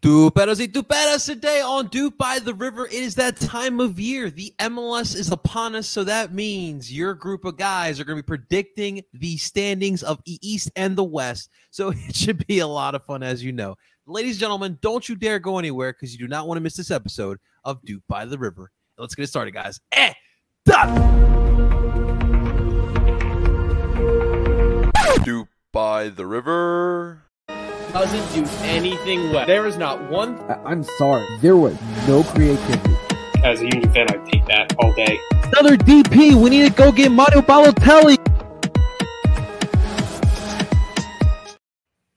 Duperos y duperos today on Doop by the River. It is that time of year. The MLS is upon us, so that means your group of guys are going to be predicting the standings of the East and the West. So it should be a lot of fun, as you know. Ladies and gentlemen, don't you dare go anywhere because you do not want to miss this episode of Doop by the River. Let's get it started, guys. Doop by the River doesn't do anything well. There is not one. I'm sorry. There was no creativity. As a Union fan, I take that all day. Another DP. We need to go get Mario Balotelli.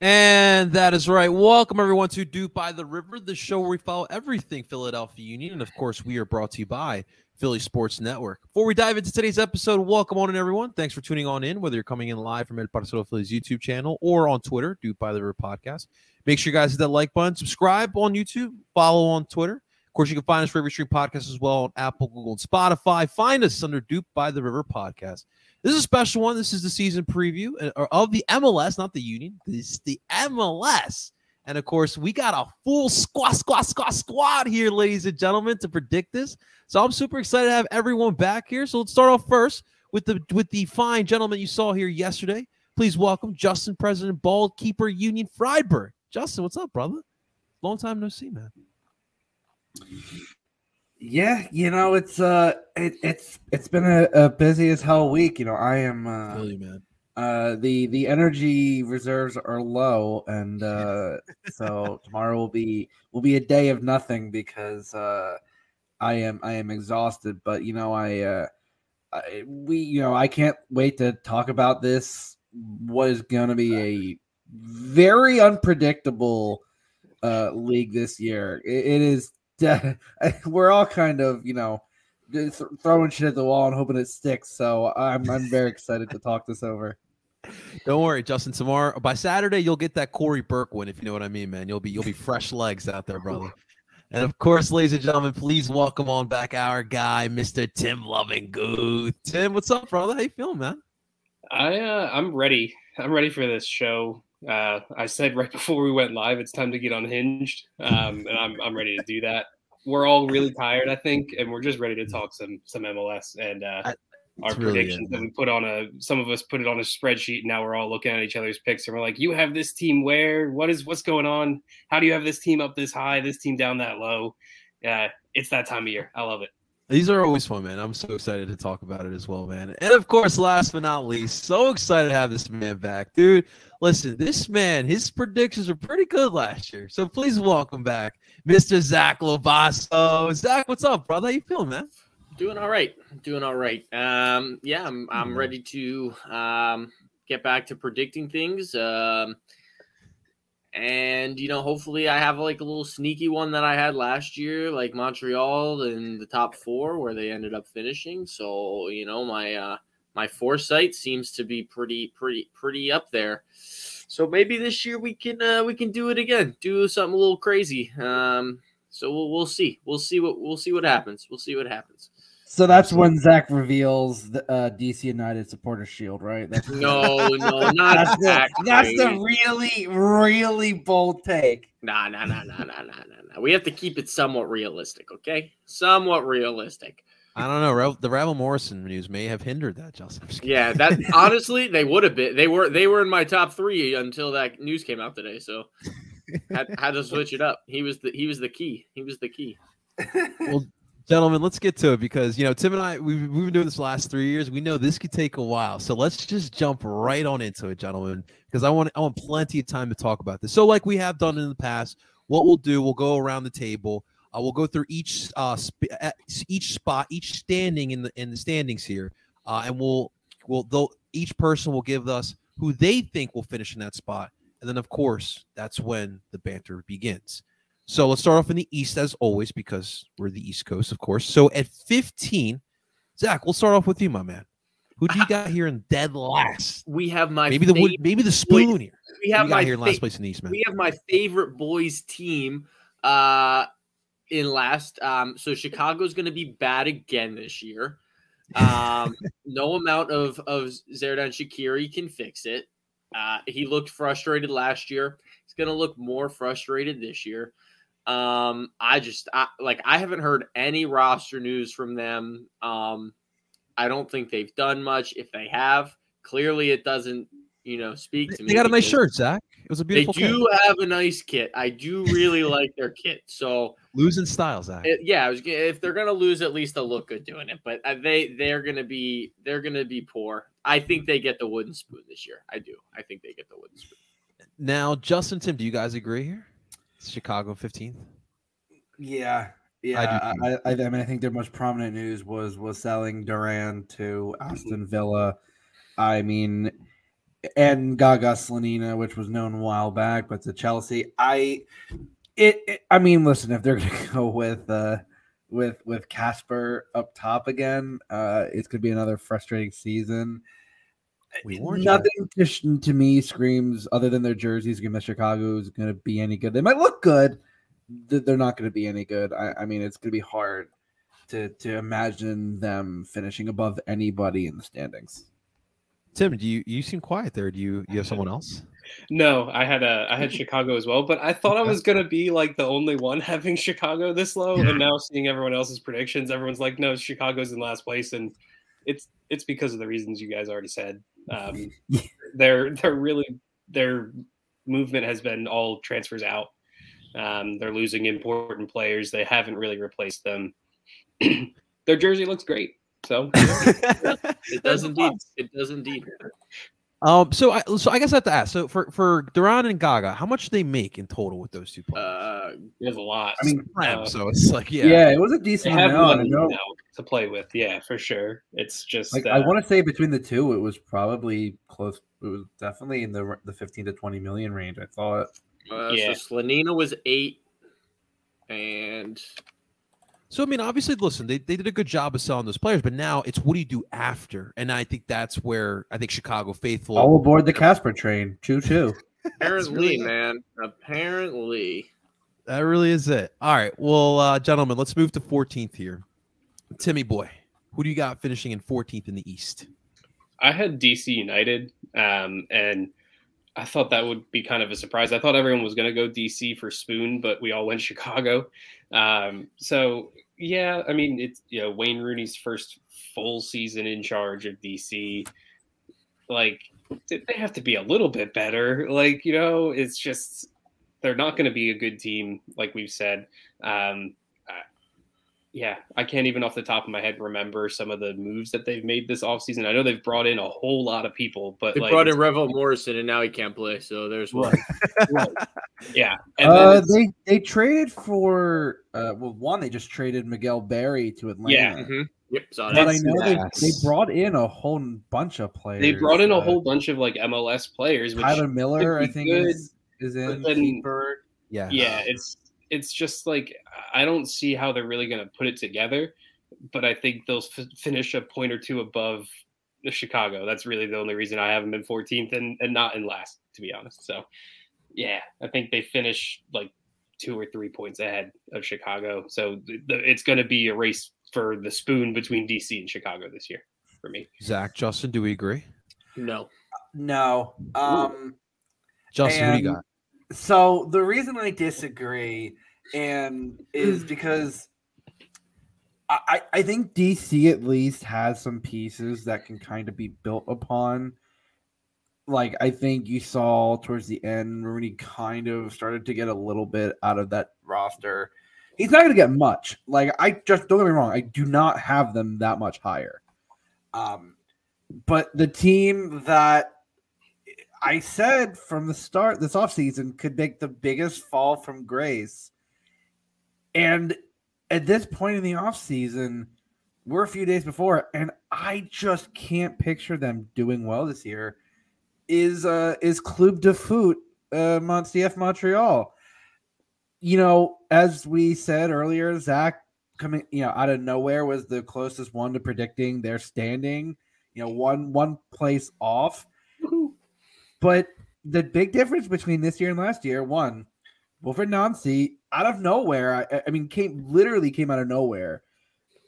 And that is right. Welcome, everyone, to Doop by the River, the show where we follow everything Philadelphia Union. And, of course, we are brought to you by Philly Sports Network. Before we dive into today's episode, welcome on in, everyone. Thanks for tuning on in, whether you're coming in live from El Parcero Philly's YouTube channel or on Twitter, Doop by the River Podcast. Make sure you guys hit that like button, subscribe on YouTube, follow on Twitter. Of course, you can find us wherever you stream podcasts as well on Apple, Google, and Spotify. Find us under Doop by the River Podcast. This is a special one. This is the season preview of the MLS, not the Union. This is the MLS. And, of course, we got a full squad here, ladies and gentlemen, to predict this. So I'm super excited to have everyone back here. So let's start off first with the fine gentleman you saw here yesterday. Please welcome Justin, President, Bald Keeper, Union Friedberg. Justin, what's up, brother? Long time no see, man. Yeah, you know, it's been a busy as hell week. You know, I am Really, man. The energy reserves are low, and so tomorrow will be a day of nothing because I am exhausted. But you know, I can't wait to talk about this. What is going to be a very unpredictable league this year? It is. We're all kind of, you know, throwing shit at the wall and hoping it sticks. So I'm very excited to talk this over. Don't worry, Justin. Tomorrow, by Saturday, you'll get that Corey Burke win, if you know what I mean, man. You'll be fresh legs out there, brother. And of course, ladies and gentlemen, please welcome on back our guy, Mr. Tim Lovinguth. Tim, what's up, brother? How you feeling, man? I'm ready. I'm ready for this show. I said right before we went live, it's time to get unhinged, and I'm ready to do that. We're all really tired, I think, and we're just ready to talk some MLS and our predictions that we put on some of us put it on a spreadsheet, and now we're all looking at each other's picks, and we're like, you have this team where? What's going on? How do you have this team up this high, this team down that low? It's that time of year. I love it. These are always fun, man. I'm so excited to talk about it as well, man. And, of course, last but not least, so excited to have this man back. Dude, listen, this man, his predictions were pretty good last year. So please welcome back Mr. Zach Lovasso. Zach, what's up, brother? How you feeling, man? Doing all right. Yeah, I'm ready to get back to predicting things. And, you know, hopefully I have like a little sneaky one that I had last year, like Montreal in the top four where they ended up finishing. So, you know, my foresight seems to be pretty up there. So maybe this year we can do it again, do something a little crazy. So we'll see. We'll see what happens. So that's when Zach reveals the DC United supporter shield, right? No, not that. That's the really bold take. Nah. We have to keep it somewhat realistic, okay? Somewhat realistic. I don't know. The Ravel Morrison news may have hindered that, Justin. Yeah, that honestly, they would have been. They were in my top three until that news came out today. So had to switch it up. He was the key. Well, gentlemen, let's get to it because, you know, Tim and I, we've been doing this the last 3 years. We know this could take a while. So let's just jump right on into it, gentlemen, because I want plenty of time to talk about this. So like we have done in the past, what we'll do, we'll go around the table. We'll go through each spot, each standing in the standings here, and each person will give us who they think will finish in that spot. And then, of course, that's when the banter begins. So let's start off in the East, as always, because we're the East Coast, of course. So at 15, Zach, we'll start off with you, my man. Who do you got here in dead last? We have maybe the spoon here. We have here in last place in the East, man. We have my favorite boys team in last. So Chicago's going to be bad again this year. No amount of Xherdan Shaqiri can fix it. He looked frustrated last year. He's going to look more frustrated this year. I haven't heard any roster news from them. I don't think they've done much. If they have, clearly it doesn't, speak to me. They got a nice shirt, Zach. It was a beautiful They do have a nice kit. I do really like their kit. So losing style, Zach. If they're gonna lose, at least they'll look good doing it. But they're gonna be poor. I think they get the wooden spoon this year. I do. I think they get the wooden spoon. Now, Justin, Tim, do you guys agree here? Chicago 15th. Yeah. I mean, I think their most prominent news was selling Duran to Aston Villa. I mean, and Gaga Slonina, which was known a while back, but to Chelsea. I mean, listen, if they're going to go with Casper up top again, it's going to be another frustrating season. Nothing to me screams, other than their jerseys, that Chicago is going to be any good. They might look good. They're not going to be any good. I mean, it's going to be hard to imagine them finishing above anybody in the standings. Tim, do you seem quiet there? Do you have someone else? No, I had Chicago as well, but I thought I was going to be like the only one having Chicago this low, and now seeing everyone else's predictions, everyone's like, no, Chicago's in last place, and it's because of the reasons you guys already said. Their movement has been all transfers out. They're losing important players. They haven't really replaced them. Their jersey looks great. So it does indeed. It does indeed. So I guess I have to ask. So for Duran and Gaga, how much do they make in total with those two players? There's a lot. I mean, so it's like it was a decent amount to play with. Yeah, for sure. It's just like I want to say between the two, it was probably close. It was definitely in the 15 to 20 million range. I thought. So Slonina was 8, and so I mean, obviously, listen, they did a good job of selling those players, but now it's what do you do after? And I think that's where I think Chicago faithful all aboard the Casper train. Choo. Apparently, man. Apparently, that really is it. All right, well, gentlemen, let's move to 14th here. Timmy boy, who do you got finishing in 14th in the East? I had DC United, and I thought that would be kind of a surprise. I thought everyone was going to go DC for Spoon, but we all went Chicago. So yeah, I mean, it's, Wayne Rooney's first full season in charge of DC. Like, they have to be a little bit better. Like, it's just, they're not going to be a good team, like we've said. I can't even off the top of my head remember some of the moves that they've made this offseason. I know they've brought in a whole lot of people, but they brought in Revo Morrison, and now he can't play. So there's one. Right. Yeah. And they traded for one. They just traded Miguel Berry to Atlanta. Yeah. Mm-hmm. Yep. But I know they brought in a whole bunch of players. They brought in a whole bunch of like MLS players. Which Tyler Miller, I think, is in. Yeah. It's just like, I don't see how they're really going to put it together, but I think they'll finish a point or two above the Chicago. That's really the only reason I have them in 14th and not in last, to be honest. So, yeah, I think they finish like 2 or 3 points ahead of Chicago. So it's going to be a race for the spoon between DC and Chicago this year for me. Zach, Justin, do we agree? No. Justin, who do you got? So the reason I disagree is because I think DC at least has some pieces that can kind of be built upon. Like, I think you saw towards the end, Rooney kind of started to get a little bit out of that roster. He's not going to get much. Like, don't get me wrong, I do not have them that much higher. But the team that I said from the start this offseason could make the biggest fall from grace. And at this point in the offseason, we're a few days before, and I just can't picture them doing well this year, is Club de Foot CF Montreal. As we said earlier, Zach coming out of nowhere was the closest one to predicting their standing, one place off. Woo-hoo. But the big difference between this year and last year, one, Wilfred Nancy out of nowhere, I mean, came out of nowhere,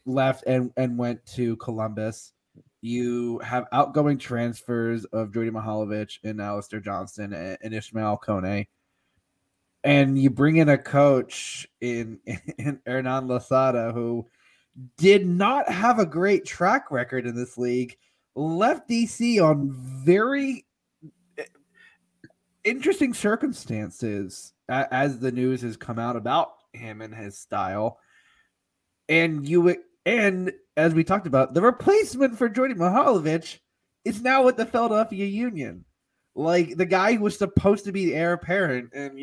left and went to Columbus. You have outgoing transfers of Jordy Mihalovic and Alistair Johnston and Ishmael Kone. and you bring in a coach in Hernan Losada who did not have a great track record in this league, left DC on very interesting circumstances as the news has come out about him and his style. And as we talked about, the replacement for Jordan Mihailovic is now with the Philadelphia Union. Like, the guy who was supposed to be the heir apparent. And,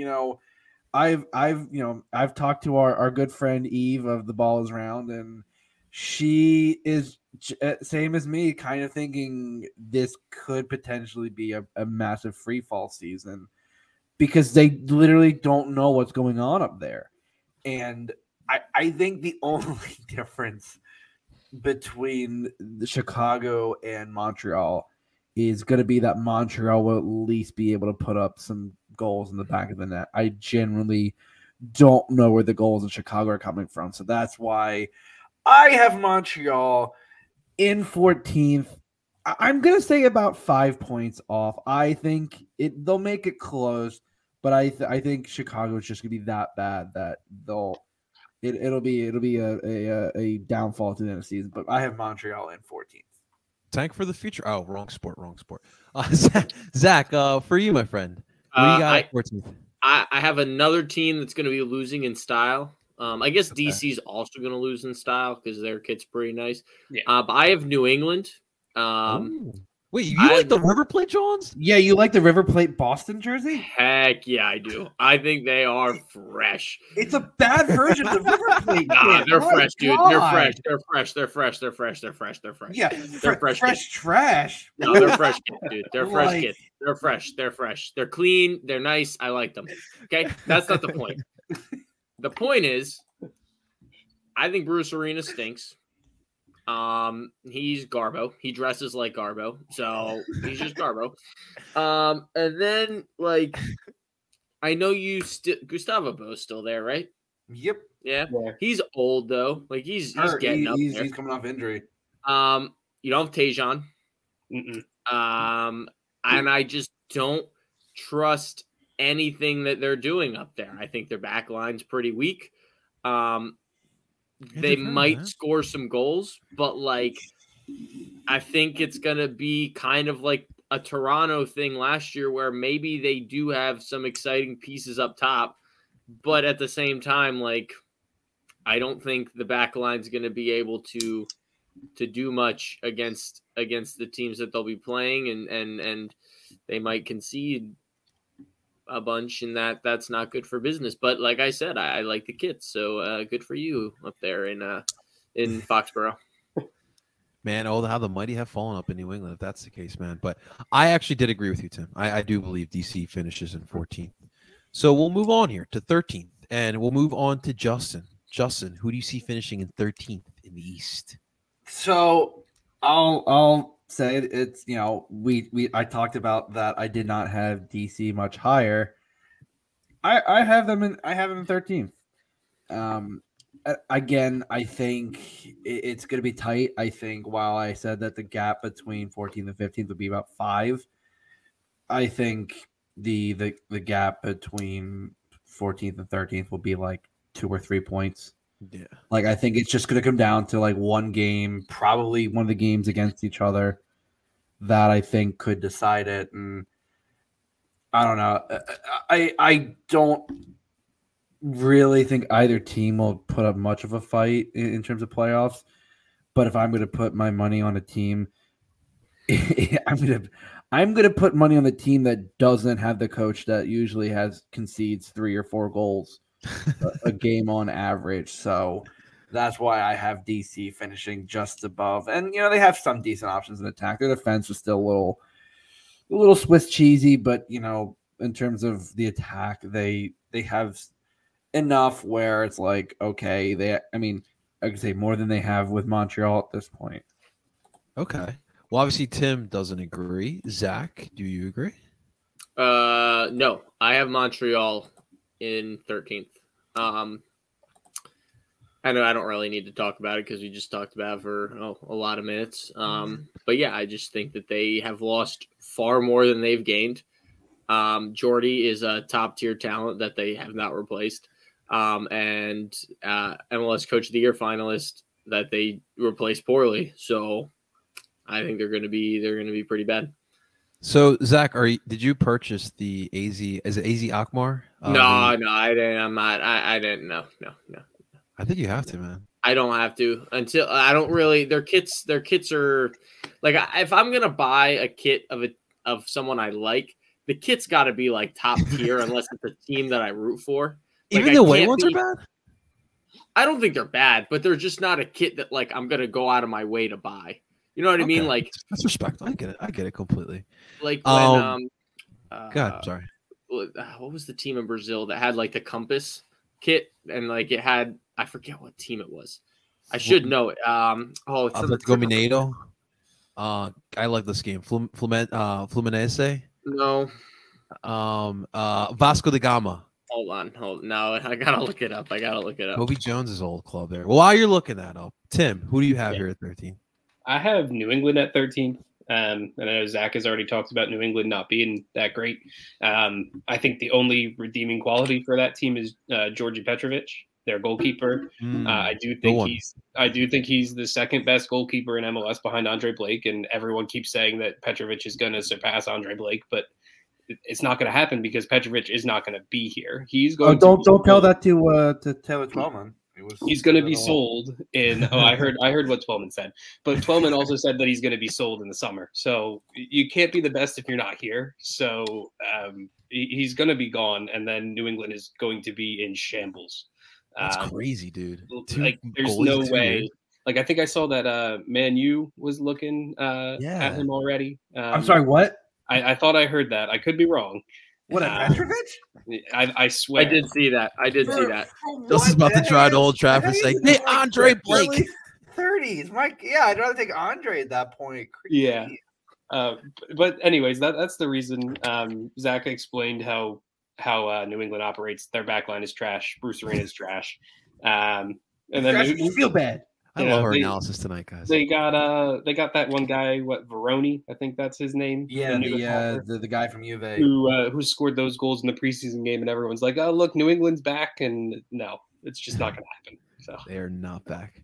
I've talked to our good friend Eve of The Ball Is Round, and she is same as me, kind of thinking this could potentially be a massive free fall season because they literally don't know what's going on up there. And I think the only difference between the Chicago and Montreal is going to be that Montreal will at least be able to put up some goals in the back of the net. I generally don't know where the goals in Chicago are coming from. So that's why I have Montreal in 14th. I'm going to say about 5 points off. I think they'll make it close, but I think Chicago is just going to be that bad that it'll be a downfall to the end of the season. But I have Montreal in 14th. Tank for the future. Oh, wrong sport. Zach, for you, my friend, what do you got at 14th? I have another team that's going to be losing in style. I guess DC's also going to lose in style because their kit's pretty nice. Yeah. But I have New England. Wait, you like the River Plate Johns? Yeah, you like the River Plate Boston jersey? Heck yeah, I do. I think they are fresh. It's a bad version of the River Plate. Nah, they're fresh, dude. God. They're fresh. They're fresh. Yeah, they're fresh trash. No, they're fresh kids, dude. They're fresh kids. They're fresh. They're clean. They're nice. I like them. Okay, that's not the point. The point is, I think Bruce Arena stinks. He's Garbo. He dresses like Garbo, so he's just Garbo. And then I know Gustavo Bo's still there, right? Yep. Yeah. He's old though. He's getting up there. He's coming off injury. You don't have Tejan. And I just don't trust anything that they're doing up there. I think their back line's pretty weak. They might score some goals, but I think it's going to be kind of like a Toronto thing last year where maybe they do have some exciting pieces up top, but at the same time, I don't think the back line's going to be able to do much against the teams that they'll be playing, and they might concede a bunch, and that's not good for business. But like I said, I like the kits, so good for you up there in Foxborough. Man, how the mighty have fallen up in New England if that's the case, man. But I actually did agree with you, Tim. I do believe DC finishes in 14th. So we'll move on here to 13th, and we'll move on to Justin. Justin, who do you see finishing in 13th in the East? So I'll say it's I talked about that. I did not have DC much higher. I have them in 13th. Again, I think it's going to be tight. I think while I said that the gap between 14th and 15th would be about 5, I think the gap between 14th and 13th will be 2 or 3 points. Yeah. I think it's just going to come down to one game, probably one of the games against each other that I think could decide it. And I don't know. I don't really think either team will put up much of a fight in terms of playoffs. But if I'm going to put my money on a team, I'm going to put money on the team that doesn't have the coach that usually concedes 3 or 4 goals a game on average. So that's why I have DC finishing just above. And they have some decent options in attack. Their defense is still a little Swiss cheesy, but in terms of the attack, they have enough where it's okay. I could say more than they have with Montreal at this point. Okay. Well, obviously Tim doesn't agree. Zach, do you agree? No, I have Montreal in 13th. I know I don't really need to talk about it because we just talked about it for a lot of minutes. But yeah, I just think that they have lost far more than they've gained. Jordy is a top tier talent that they have not replaced. And MLS Coach of the Year finalist that they replaced poorly. So I think they're going to be pretty bad. So Zach, did you purchase the AZ? Is it AZ Akmar? No, I didn't. I'm not. I didn't. No. I think you have to, man. I don't have to until I don't really. Their kits are like if I'm gonna buy a kit of someone I like, the kit's got to be like top tier unless it's a team that I root for. Like, Even the away ones are bad? I don't think they're bad, but they're just not a kit that like I'm gonna go out of my way to buy. You know what I mean? Like that's respectful. I get it completely. Like when God, sorry. What was the team in Brazil that had like the compass kit and like it had I forget what team it was. I should know it. Atletico Mineiro. I like this game. Fluminense. No. Vasco da Gama. Hold on. No, I gotta look it up. Kobe Jones' old club there. Well, while you're looking that up, Tim, who do you have here at 13? I have New England at 13. And I know Zach has already talked about New England not being that great. I think the only redeeming quality for that team is Georgi Petrovic, their goalkeeper. I do think he's the second best goalkeeper in MLS behind Andre Blake, and everyone keeps saying that Petrovic is going to surpass Andre Blake, but it's not going to happen because Petrovic is not going to be here. He's going. Don't tell that to Taylor Twellman. He's going to be sold in. I heard what Twellman said, but Twellman also said that he's going to be sold in the summer. So you can't be the best if you're not here. So he's going to be gone, and then New England is going to be in shambles. That's crazy, dude. Like, there's no way. Like, I think I saw that Man U was looking at him already. I'm sorry, what? I thought I heard that. I could be wrong. What, Petrovic? I swear. I did see that. This is about to drive to Old Trafford saying, "Hey, Andre Blake." 30s. I'd rather take Andre at that point. Yeah. But anyways, that's the reason. Zach explained how New England operates. Their backline is trash. Bruce Arena is trash. And then you feel bad. I love our analysis tonight, guys. They got that one guy, Veroni, I think that's his name. Yeah, the guy from Juve who scored those goals in the preseason game, and everyone's like, "Oh, look, New England's back," and no, it's just not going to happen. So they are not back.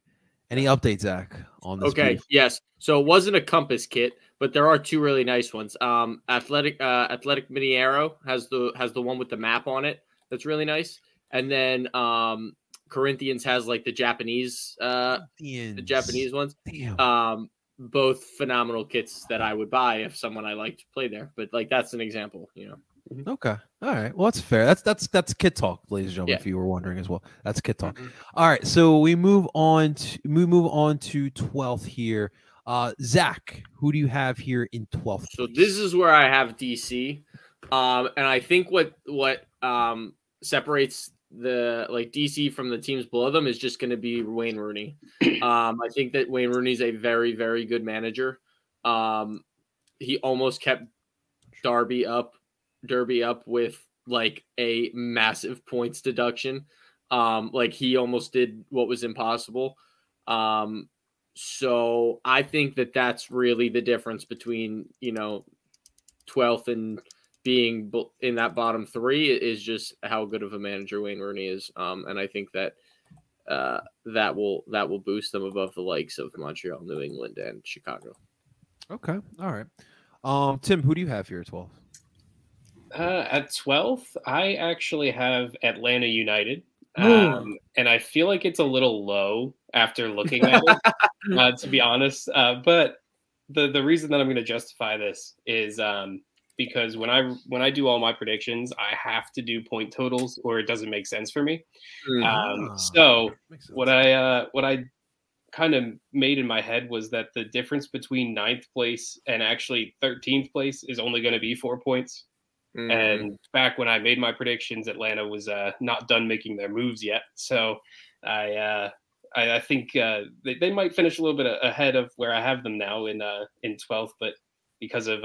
Any updates, Zach, on this? Okay, yes. So it wasn't a compass kit, but there are two really nice ones. Athletic Mineiro has the one with the map on it. That's really nice, and then Corinthians has like the Japanese ones. Damn. Both phenomenal kits that I would buy if someone I liked played there. But like that's an example, you know. Okay. All right. Well, that's fair. That's kit talk, ladies and gentlemen, if you were wondering as well. That's kit talk. All right. So we move on to 12th here. Zach, who do you have here in 12th? So this is where I have DC. And I think what separates the DC from the teams below them is just going to be Wayne Rooney. I think that Wayne Rooney is a very, very good manager. He almost kept Derby up with like a massive points deduction. Like he almost did what was impossible. So I think that that's really the difference between, 12th and being in that bottom three is just how good of a manager Wayne Rooney is. And I think that that will boost them above the likes of Montreal, New England, and Chicago. Okay. All right. Tim, who do you have here at 12? At 12th, I actually have Atlanta United. And I feel like it's a little low after looking at it, to be honest. But the reason that I'm going to justify this is because when I do all my predictions, I have to do point totals or it doesn't make sense for me. So what I kind of made in my head was that the difference between 9th place and actually 13th place is only going to be 4 points. And back when I made my predictions, Atlanta was not done making their moves yet. So I think they might finish a little bit ahead of where I have them now in 12th, but because of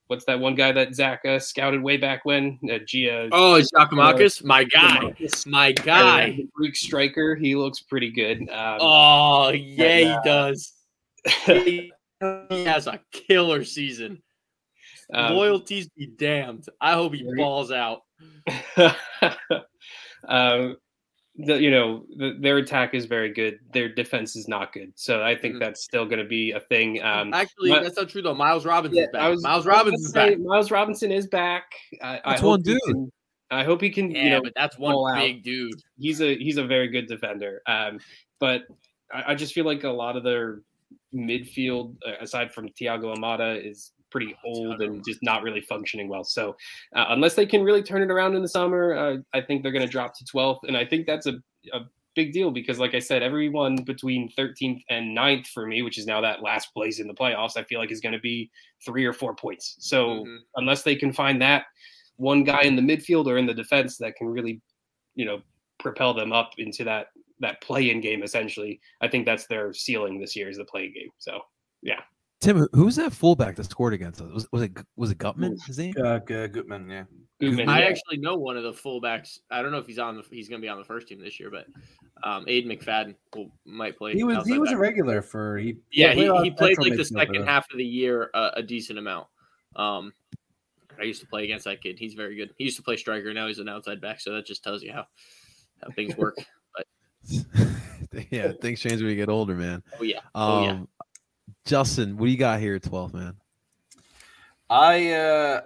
what's that one guy that Zach scouted way back when? Giacomakis, my guy, Greek striker. He looks pretty good. He does. He has a killer season. Loyalties be damned. I hope he balls out. Their attack is very good. Their defense is not good. So I think that's still going to be a thing. Actually, that's not true though. Miles Robinson's back. Miles Robinson is back. That's one dude. I hope he can. Yeah, but that's one big dude. He's a very good defender. But I just feel like a lot of their midfield, aside from Thiago Almada, is pretty old and just not really functioning well. So unless they can really turn it around in the summer, I think they're going to drop to 12th. And I think that's a big deal because, like I said, everyone between 13th and 9th for me, which is now that last place in the playoffs, I feel like is going to be 3 or 4 points. So unless they can find that one guy in the midfield or in the defense that can really, propel them up into that play-in game, essentially, I think that's their ceiling this year is the play-in game. So, yeah. Tim, who was that fullback that scored against us? Was it Gutman? His name? Gutman, yeah. Gutman, I actually know one of the fullbacks. I don't know if he's going to be on the first team this year, but Aiden McFadden might play. He was a regular for he played like the second half of the year a decent amount. I used to play against that kid. He's very good. He used to play striker. Now he's an outside back. So that just tells you how things work. But yeah, things change when you get older, man. Oh yeah. Justin, what do you got here at 12, man? I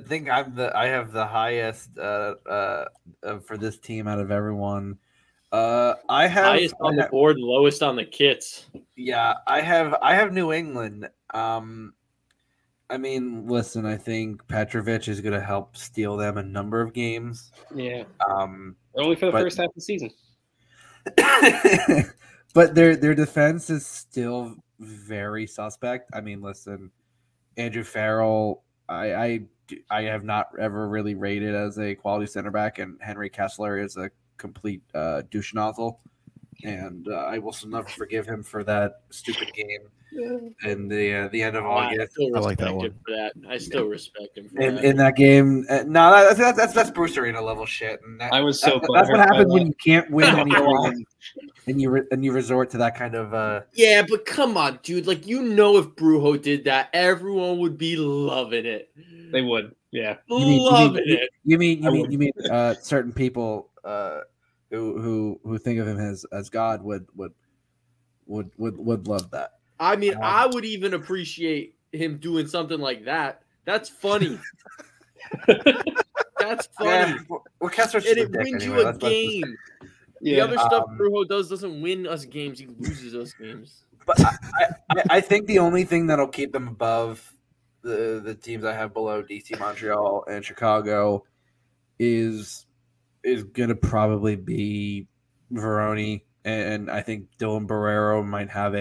think I have the highest for this team out of everyone. I have highest on the board, lowest on the kits. Yeah, I have New England. I mean, listen, I think Petrovic is going to help steal them a number of games. Yeah. Only for the first half of the season. But their defense is still very suspect. I mean, listen, Andrew Farrell, I have not ever really rated as a quality center back, and Henry Kessler is a complete douche nozzle. And I will never forgive him for that stupid game in the end of August. I like that one. For that. I still respect him for that. In that game. No, that's Bruce Arena level shit. And I was so that's what happens when you can't win anything and you resort to that kind of Yeah, but come on, dude. Like, if Brujo did that, everyone would be loving it. They would. Yeah. Loving it. You mean certain people who think of him as God would love that. I mean, I would even appreciate him doing something like that. That's funny. That's funny. Yeah, well, Kessler's and it wins you a game. The other stuff Brujo doesn't win us games. He loses us games. But I think the only thing that'll keep them above the teams I have below DC, Montreal, and Chicago is going to probably be Veroni, and I think Dylan Barrero might have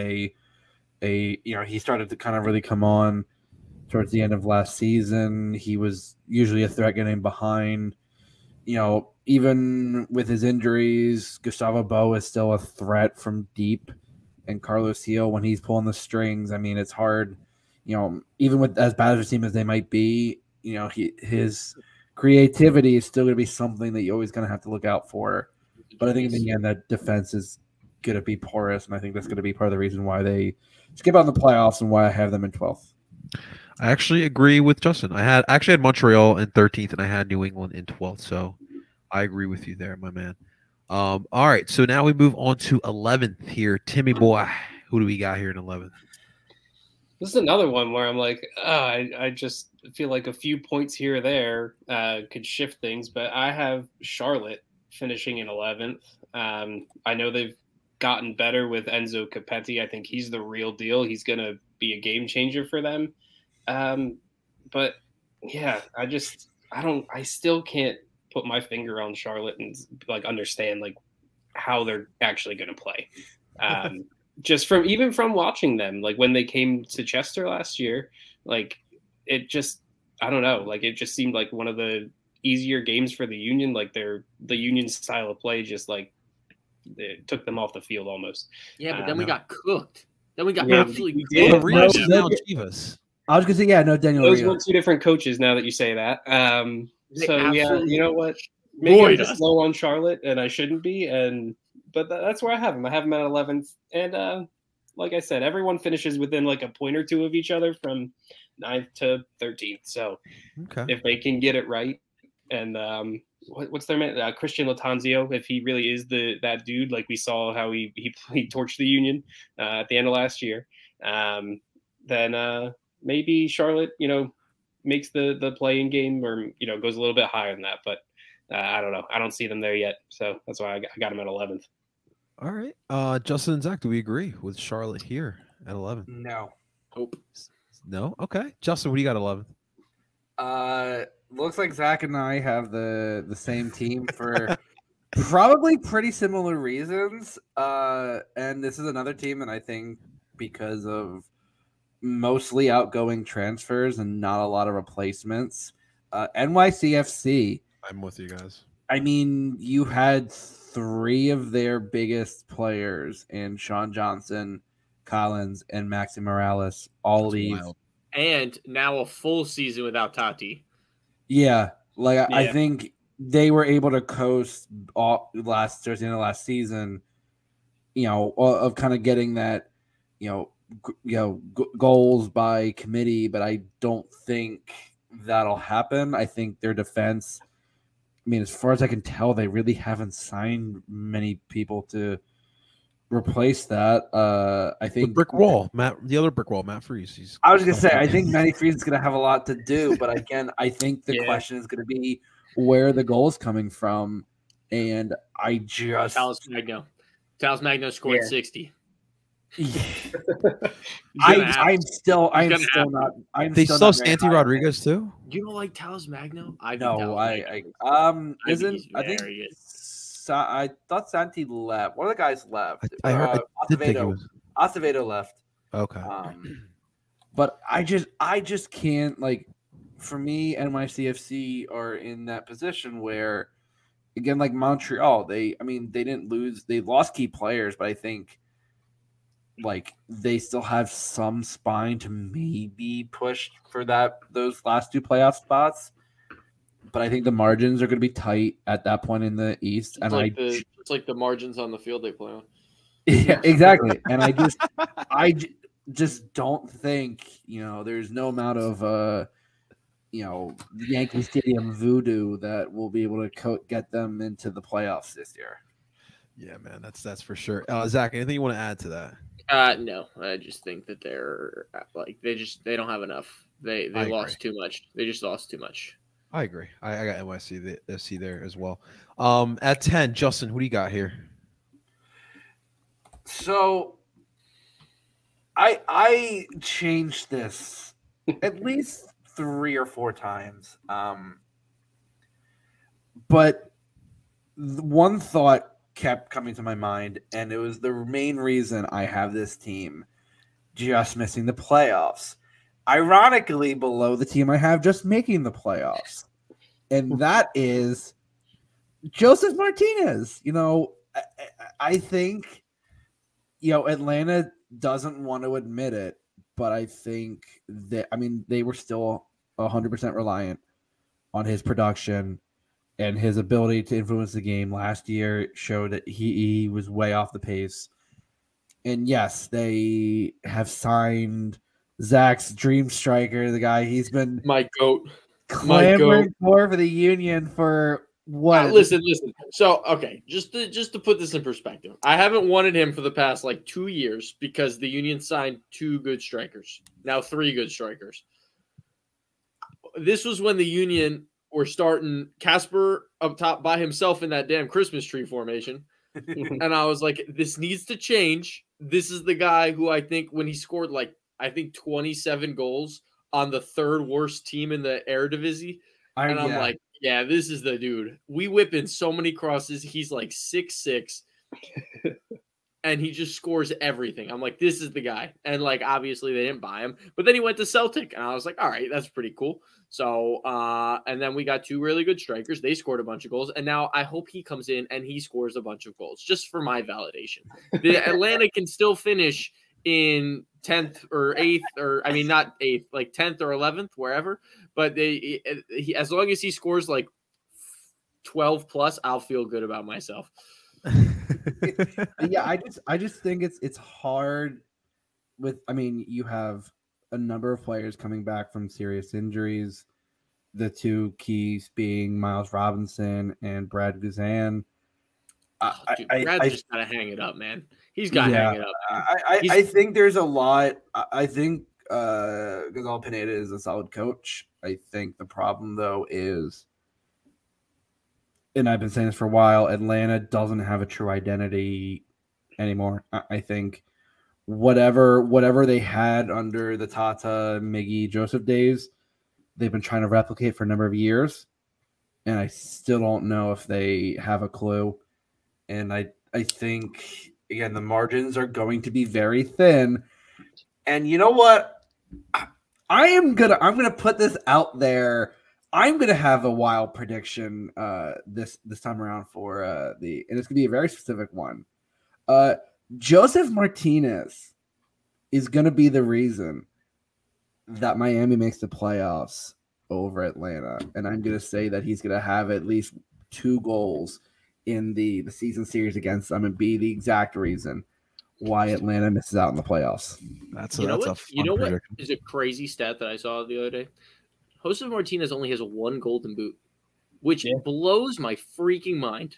he started to kind of really come on towards the end of last season. He was usually a threat getting behind. Even with his injuries, Gustavo Bo is still a threat from deep, and Carlos Gil, when he's pulling the strings, I mean, it's hard. Even with as bad as a team as they might be, his creativity is still going to be something that you're always going to have to look out for. But I think in the end, that defense is going to be porous, and I think that's going to be part of the reason why they skip out in the playoffs and why I have them in 12th. I actually agree with Justin. I had Montreal in 13th, and I had New England in 12th. So I agree with you there, my man. All right, so now we move on to 11th here. Timmy boy, who do we got here in 11th? This is another one where I'm like, I just feel like a few points here or there could shift things, but I have Charlotte finishing in 11th. I know they've gotten better with Enzo Capetti. I think he's the real deal. He's going to be a game changer for them. But yeah, I still can't put my finger on Charlotte and understand how they're actually going to play. Just from watching them, when they came to Chester last year, it just, I don't know, it just seemed like one of the easier games for the Union. The Union style of play just it took them off the field almost. Yeah, but then we got cooked. Then we got absolutely cooked. I was going to say, no, Daniel. Those were two different coaches now that you say that. So yeah, you know what? Maybe I'm just low on Charlotte, and I shouldn't be. But that's where I have them. I have them at 11th. And like I said, everyone finishes within a point or two of each other from 9th to 13th. So Okay. if they can get it right, and what's their man, Christian Latanzio, if he really is that dude, like we saw how he torched the Union at the end of last year, then maybe Charlotte, makes the play-in game, or goes a little bit higher than that. But I don't know. I don't see them there yet, so that's why I got them at 11th. All right. Justin and Zach, do we agree with Charlotte here at 11? No. Hope. No? Okay. Justin, what do you got 11th? Looks like Zach and I have the same team for probably pretty similar reasons. And this is another team that I think, because of mostly outgoing transfers and not a lot of replacements, NYCFC. I'm with you guys. I mean, you had 3 of their biggest players in Sean Johnson, Collins, and Maxi Morales all leave. Wild. And now a full season without Tati. Yeah, I think they were able to coast towards the end of last season, of kind of getting that, goals by committee, but I don't think that'll happen. I think their defense, as far as I can tell, they really haven't signed many people to replace that. I think the other brick wall, Matt Freese. I was gonna say, I think Matty Freese is gonna have a lot to do, but again, I think the question is gonna be where the goal is coming from, and I just Talos Magno scored 60. I'm still not. They still Santi Rodriguez too. You don't like Talos Magno? I thought Santi left. One of the guys left. I did think it was Acevedo left. Okay. But I just can't, for me, NYCFC are in that position where, again, like Montreal, they didn't lose, they lost key players, but I think they still have some spine to maybe push for those last 2 playoff spots. But I think the margins are going to be tight at that point in the East. It's like the margins on the field they play on. Yeah, exactly. And I just don't think, there's no amount of, Yankee Stadium voodoo that will be able to get them into the playoffs this year. Yeah, man, that's for sure. Zach, anything you want to add to that? No, I just think that they're they don't have enough. They lost too much. They just lost too much. I agree. I got NYCFC there as well. At 10, Justin, who do you got here? So I changed this at least 3 or 4 times. But one thought kept coming to my mind, and it was the main reason I have this team just missing the playoffs. Ironically, below the team I have just making the playoffs. And that is Joseph Martinez. I think, Atlanta doesn't want to admit it, but I think that, they were still 100% reliant on his production and his ability to influence the game. Last year showed that he was way off the pace. And yes, they have signed Zach's dream striker, the guy he's been my goat clamoring for the Union for what? Listen. So, okay, just to put this in perspective, I haven't wanted him for the past 2 years because the Union signed 2 good strikers, now 3 good strikers. This was when the Union were starting Casper up top by himself in that damn Christmas tree formation. And I was like, this needs to change. This is the guy who I think when he scored 27 goals on the 3rd worst team in the Eredivisie. I'm like, yeah, this is the dude. We whip in so many crosses. He's 6'6", and he just scores everything. I'm like, this is the guy. And obviously they didn't buy him, but then he went to Celtic, and I was like, all right, that's pretty cool. So, and then we got 2 really good strikers. They scored a bunch of goals, and now I hope he comes in and he scores a bunch of goals just for my validation. The Atlanta can still finish in 10th or 8th, or not 8th, 10th or 11th, wherever. But as long as he scores 12 plus, I'll feel good about myself. Yeah, I just think it's hard with. You have a number of players coming back from serious injuries. The two keys being Miles Robinson and Brad Guzan. Brad's just gotta hang it up, man. He's got to hang it up. I think there's a lot. I think Gonzalo Pineda is a solid coach. I think the problem, though, is, and I've been saying this for a while, Atlanta doesn't have a true identity anymore. I think whatever they had under the Tata, Miggy, Joseph days, they've been trying to replicate for a number of years, and I still don't know if they have a clue. And I think, again, the margins are going to be very thin. And you know what? I'm gonna put this out there. I'm gonna have a wild prediction this time around for and it's gonna be a very specific one. Joseph Martinez is gonna be the reason that Miami makes the playoffs over Atlanta, and I'm gonna say that he's gonna have at least 2 goals in the season series against them and be the exact reason why Atlanta misses out in the playoffs. That's you know a what? fun You know what prediction. is a crazy stat that I saw the other day? Josef Martinez only has 1 golden boot, which blows my freaking mind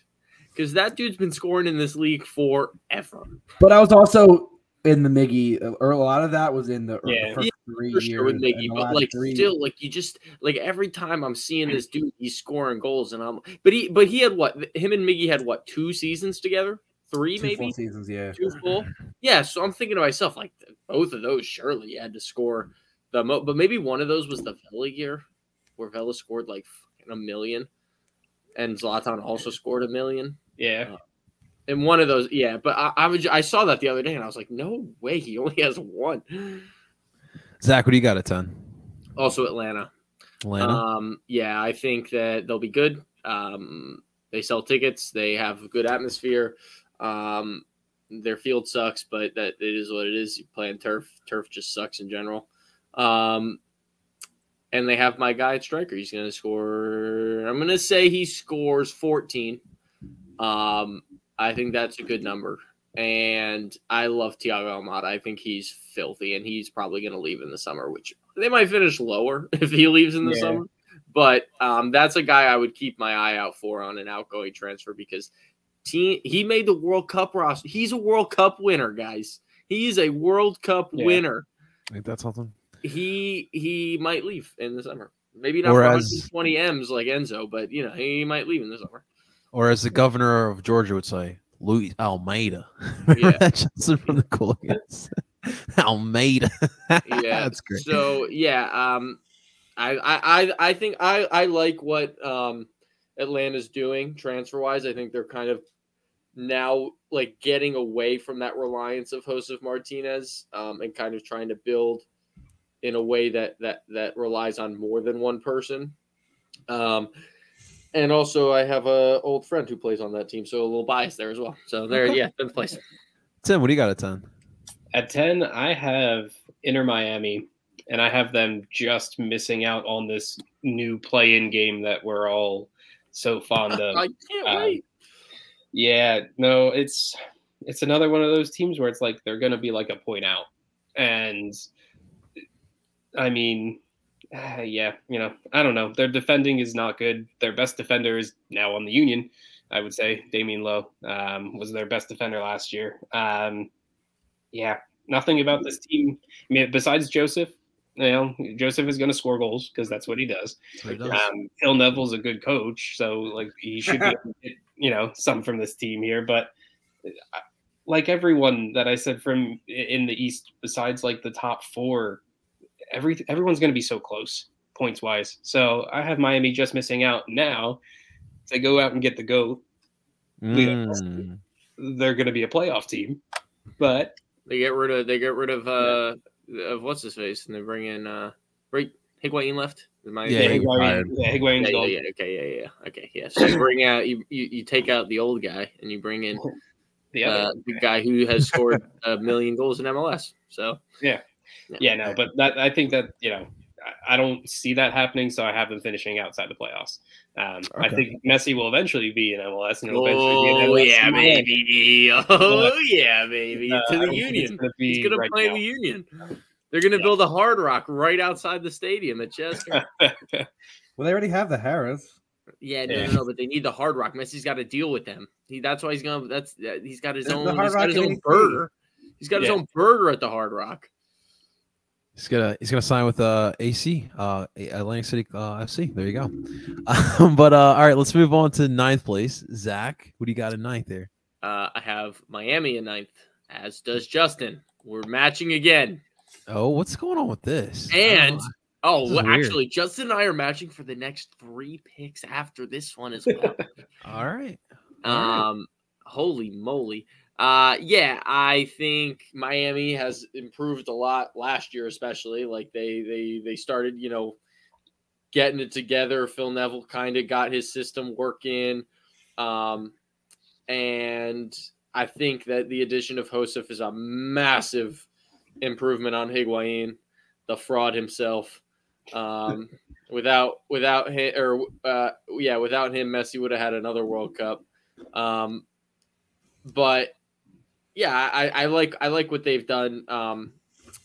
because that dude's been scoring in this league forever. But I was also in the Miggy, or a lot of that was in the first 3 For years. sure with Miggy, but like 3 still, like you just like every time I'm seeing this dude, he's scoring goals, and but he had what? Him and Miggy had what? 2 seasons together? 3 2 maybe? full seasons, yeah. 2 full? Yeah, so I'm thinking to myself, like, both of those surely had to score the most. But maybe one of those was the Vela year where Vela scored like a million and Zlatan also scored a million. Yeah. And one of those, yeah. But I saw that the other day and I was like, no way, he only has 1. Zach, what do you got at 10? Also Atlanta. Yeah, I think that they'll be good. They sell tickets. They have a good atmosphere. Their field sucks, but that it is what it is. You play on turf. Turf just sucks in general. And they have my guy at striker. He's going to score. I'm going to say he scores 14. I think that's a good number. And I love Thiago Almada. I think he's filthy, and he's probably going to leave in the summer, which they might finish lower if he leaves in the summer. But that's a guy I would keep my eye out for on an outgoing transfer because he made the World Cup roster. He's a World Cup winner, guys. He's a World Cup winner. Ain't that something? He might leave in the summer. Maybe not Or for as- 120 M's like Enzo, but he might leave in the summer. Or as the governor of Georgia would say, Luis Almeida. Yeah. That's Johnson from the Coolians. Almeida. Yeah, That's great. So I think I like what Atlanta's doing transfer wise. I think they're kind of now like getting away from that reliance of Josef Martinez and kind of trying to build in a way that relies on more than one person. And also I have a old friend who plays on that team, so a little bias there as well. So there, fifth place. Tim, what do you got at 10? At 10, I have Inter Miami, and I have them just missing out on this new play-in game that we're all so fond of. I can't wait. Yeah, no, it's another one of those teams where it's like they're going to be like a point out. And, I mean, I don't know. Their defending is not good. Their best defender is now on the Union, I would say. Damien Lowe was their best defender last year. Nothing about this team. I mean, besides Joseph, Joseph is going to score goals because that's what he does. Phil Neville's a good coach, so like he should be, some from this team here. But like everyone that I said from in the East, besides like the top 4, everyone's going to be so close points wise. So I have Miami just missing out now. If they go out and get the GOAT, they're going to be a playoff team, but. They get rid of what's his face, and they bring in Higuain left. Higuain's gone. Okay. So you bring out you take out the old guy and you bring in the guy who has scored 1 million goals in MLS. So but I think that I don't see that happening, so I have them finishing outside the playoffs. I think Messi will eventually be in MLS, and he'll eventually be in MLS. baby! To the Union. He's gonna play the Union. They're going to build a Hard Rock right outside the stadium at Chester. Well, they already have the Harris. Yeah, no, but they need the Hard Rock. Messi's got to deal with them. That's why he's going. He's got his own. He's got his own burger. He's got his own burger at the Hard Rock. He's gonna sign with AC, Atlantic City FC. There you go. But all right, let's move on to 9th place. Zach, what do you got in 9th there? I have Miami in 9th, as does Justin. We're matching again. Oh, what's going on with this? And actually, Justin and I are matching for the next 3 picks after this one as well. All right. Holy moly. Yeah, I think Miami has improved a lot last year, especially. Like they started, getting it together. Phil Neville kind of got his system working. And I think that the addition of Josef is a massive improvement on Higuain, the fraud himself. Without him, without him, Messi would have had another World Cup. But yeah, I like what they've done.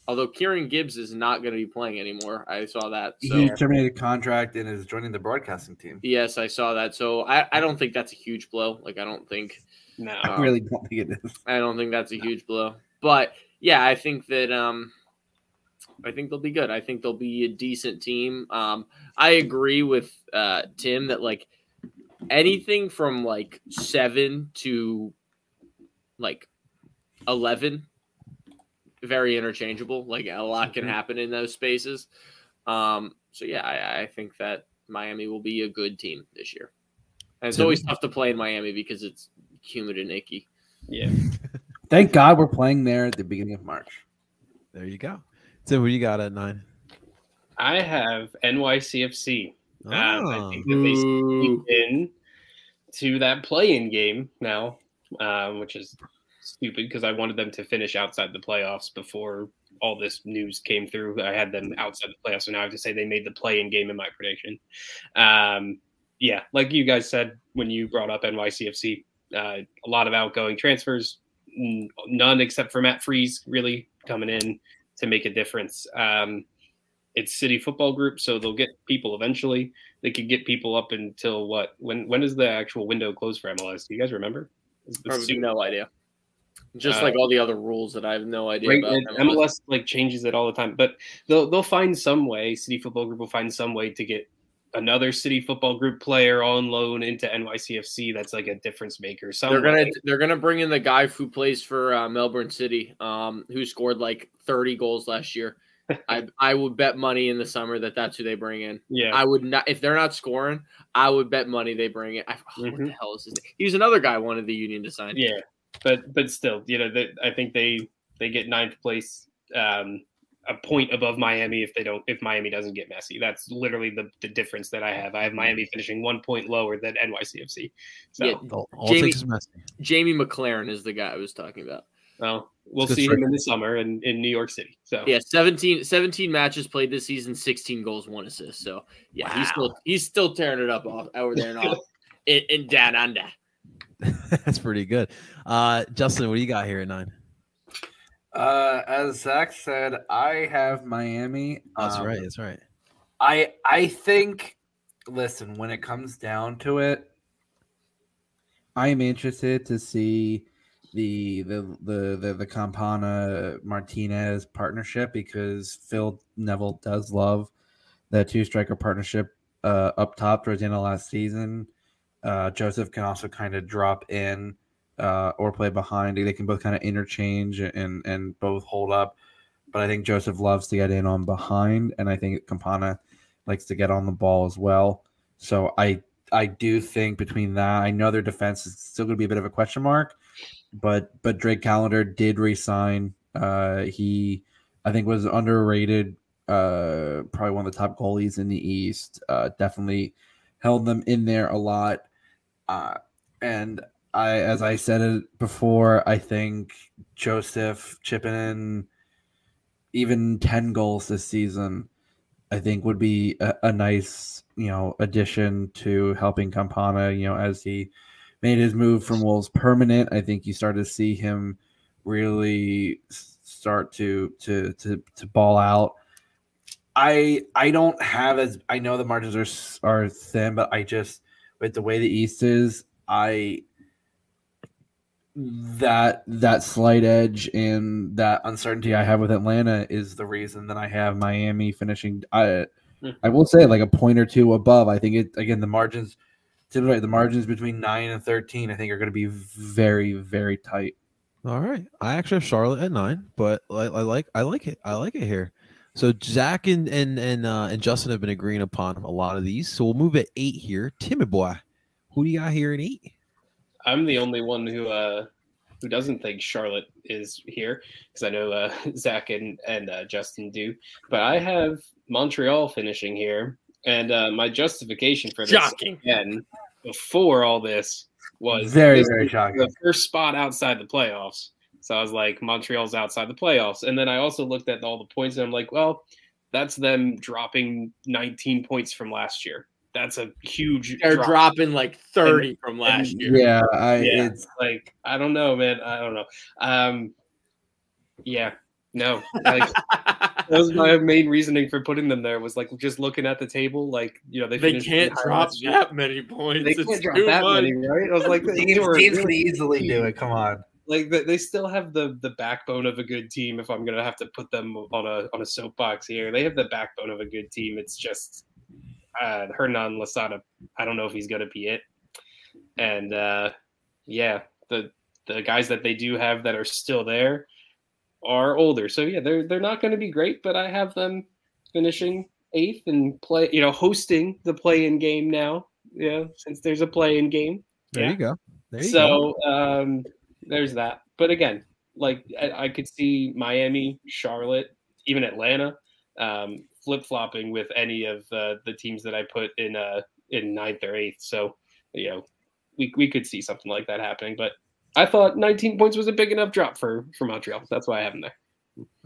Although Kieran Gibbs is not going to be playing anymore. I saw that. So. He terminated contract and is joining the broadcasting team. Yes, I saw that. So I don't think that's a huge blow. Like, I don't think. No, I really don't think it is. I don't think that's a huge blow. But yeah, I think that I think they'll be good. I think they'll be a decent team. I agree with Tim that like anything from like 7 to like 11, very interchangeable. Like a lot can happen in those spaces. So yeah, I think that Miami will be a good team this year. And it's always tough to play in Miami because it's humid and icky. Yeah. Thank God we're playing there at the beginning of March. There you go. Tim, what do you got at 9? I have NYCFC. I think that they sneaked in to that play-in game now, which is stupid because I wanted them to finish outside the playoffs before all this news came through. I had them outside the playoffs, so now I have to say they made the play-in game in my prediction. Yeah, like you guys said when you brought up NYCFC, a lot of outgoing transfers, none except for Matt Freese really coming in to make a difference. It's City Football Group, so they'll get people eventually. They could get people up until what? When does the actual window close for MLS? Do you guys remember? I have no idea. Just like all the other rules that I have no idea about. MLS like changes it all the time, but they'll find some way. City Football Group will find some way to get another City Football Group player on loan into NYCFC. That's like a difference maker. They're gonna bring in the guy who plays for Melbourne City, who scored like 30 goals last year. I would bet money in the summer that's who they bring in. Yeah, I would not if they're not scoring. I would bet money they bring it. What the hell is his name? He was another guy I wanted the Union to sign. Yeah, but still, I think they get 9th place, a point above Miami if Miami doesn't get Messi. That's literally the difference that I have. I have Miami finishing 1 point lower than NYCFC. So yeah, Jamie McLaren is the guy I was talking about. Well, we'll see him in the summer in New York City. So yeah, 17 matches played this season, 16 goals, 1 assist. So yeah, wow. he's still tearing it up over there in Down Under. That's pretty good. Justin, what do you got here at 9? As Zach said, I have Miami. That's right. That's right. I think. Listen, when it comes down to it, I am interested to see the Campana Martinez partnership because Phil Neville does love that 2-striker partnership up top towards the end of last season. Josef can also kind of drop in or play behind. They can both kind of interchange and both hold up. But I think Josef loves to get in on behind, and I think Campana likes to get on the ball as well. So I do think between that, I know their defense is still going to be a bit of a question mark, but Drake Callender did re-sign. He, I think, was underrated. Probably one of the top goalies in the East. Definitely held them in there a lot. And as I said it before, I think Josef chipping in even 10 goals this season, I think would be a nice, addition to helping Campana, as he made his move from Wolves permanent. I think you started to see him really start to ball out. I don't have as I know the margins are thin, but I just with the way the East is, that slight edge and that uncertainty I have with Atlanta is the reason that I have Miami finishing. I will say like a point or two above. I think the margins, typically the margins between 9 and 13, I think are going to be very, very tight. All right, I actually have Charlotte at 9, but I like it. I like it here. So Zach and Justin have been agreeing upon a lot of these. So we'll move at 8 here. Timid boy, who do you got here at 8? I'm the only one who doesn't think Charlotte is here because I know Zach and Justin do. But I have Montreal finishing here, and my justification for this again before all this was very shocking. The first spot outside the playoffs. So I was like, Montreal's outside the playoffs, and then I also looked at all the points, and I'm like, well, that's them dropping 19 points from last year. That's a huge. They're dropping like 30 from last year. Yeah, it's like I don't know, man. I don't know. No. Like that was my main reasoning for putting them there. Was like just looking at the table, like they can't drop that many points. They can't drop that many, right? I was like, teams can easily do it. Come on. Like they still have the backbone of a good team. If I'm gonna have to put them on a soapbox here, they have the backbone of a good team. It's just. Hernan Losada, I don't know if he's going to be it. And the guys that they do have that are still there are older. So yeah, they're not going to be great, but I have them finishing 8th and hosting the play-in game now. Yeah, since there's a play-in game. There you go. There's that. But again, like I could see Miami, Charlotte, even Atlanta. Flip-flopping with any of the teams that I put in 9th or 8th. So, we could see something like that happening. But I thought 19 points was a big enough drop for Montreal. That's why I have them there.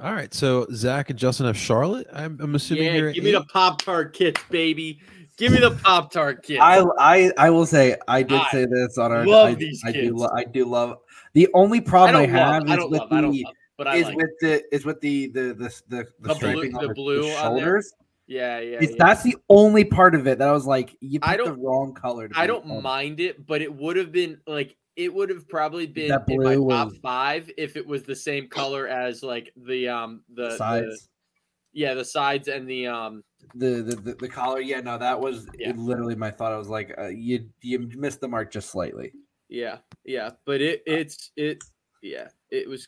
All right. So Zach and Justin have Charlotte. I'm assuming here. Give me the Pop-Tart kits, baby. Give me the Pop-Tart kits. I will say I did say this on our. Love these kids. I do love. The only problem I have is with the striping on the blue shoulders. That's the only part of it that I was like, you picked the wrong color. I don't mind it, but it would have been like it would have probably been in my top 5 if it was the same color as like the sides. The sides and the collar. Yeah, no, that was literally my thought. I was like, you missed the mark just slightly. Yeah, but it was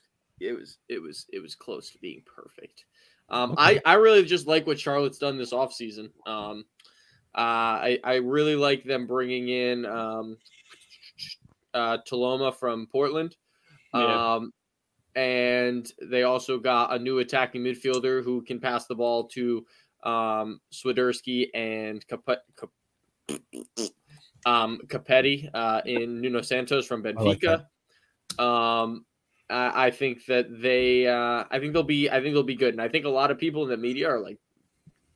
close to being perfect. Okay. I really just like what Charlotte's done this offseason. I really like them bringing in Taloma from Portland. And they also got a new attacking midfielder who can pass the ball to Swiderski and Capetti in Nuno Santos from Benfica. I think that I think they'll be good, and I think a lot of people in the media are like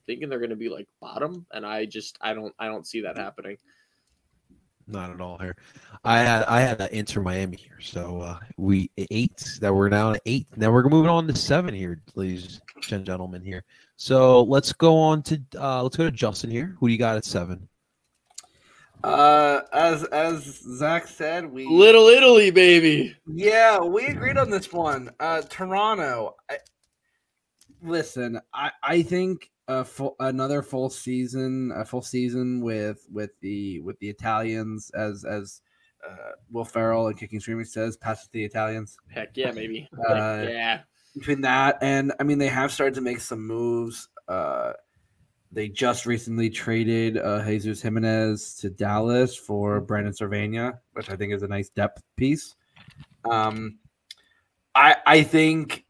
thinking they're going to be like bottom, and I don't see that happening. Not at all here. I had Inter Miami here, so we 8. That we're now at 8. Now we're moving on to 7 here, ladies and gentlemen. Here, so let's go to Justin here. Who do you got at 7? As Zach said, we Little Italy, baby. Yeah, we agreed on this one. Toronto. Listen, I think another full season with the Italians, as Will Ferrell and Kicking Streaming says, pass it to the Italians. Heck yeah, maybe. Between that and I mean, they have started to make some moves. They just recently traded Jesus Jimenez to Dallas for Brandon Cervania, which I think is a nice depth piece. I think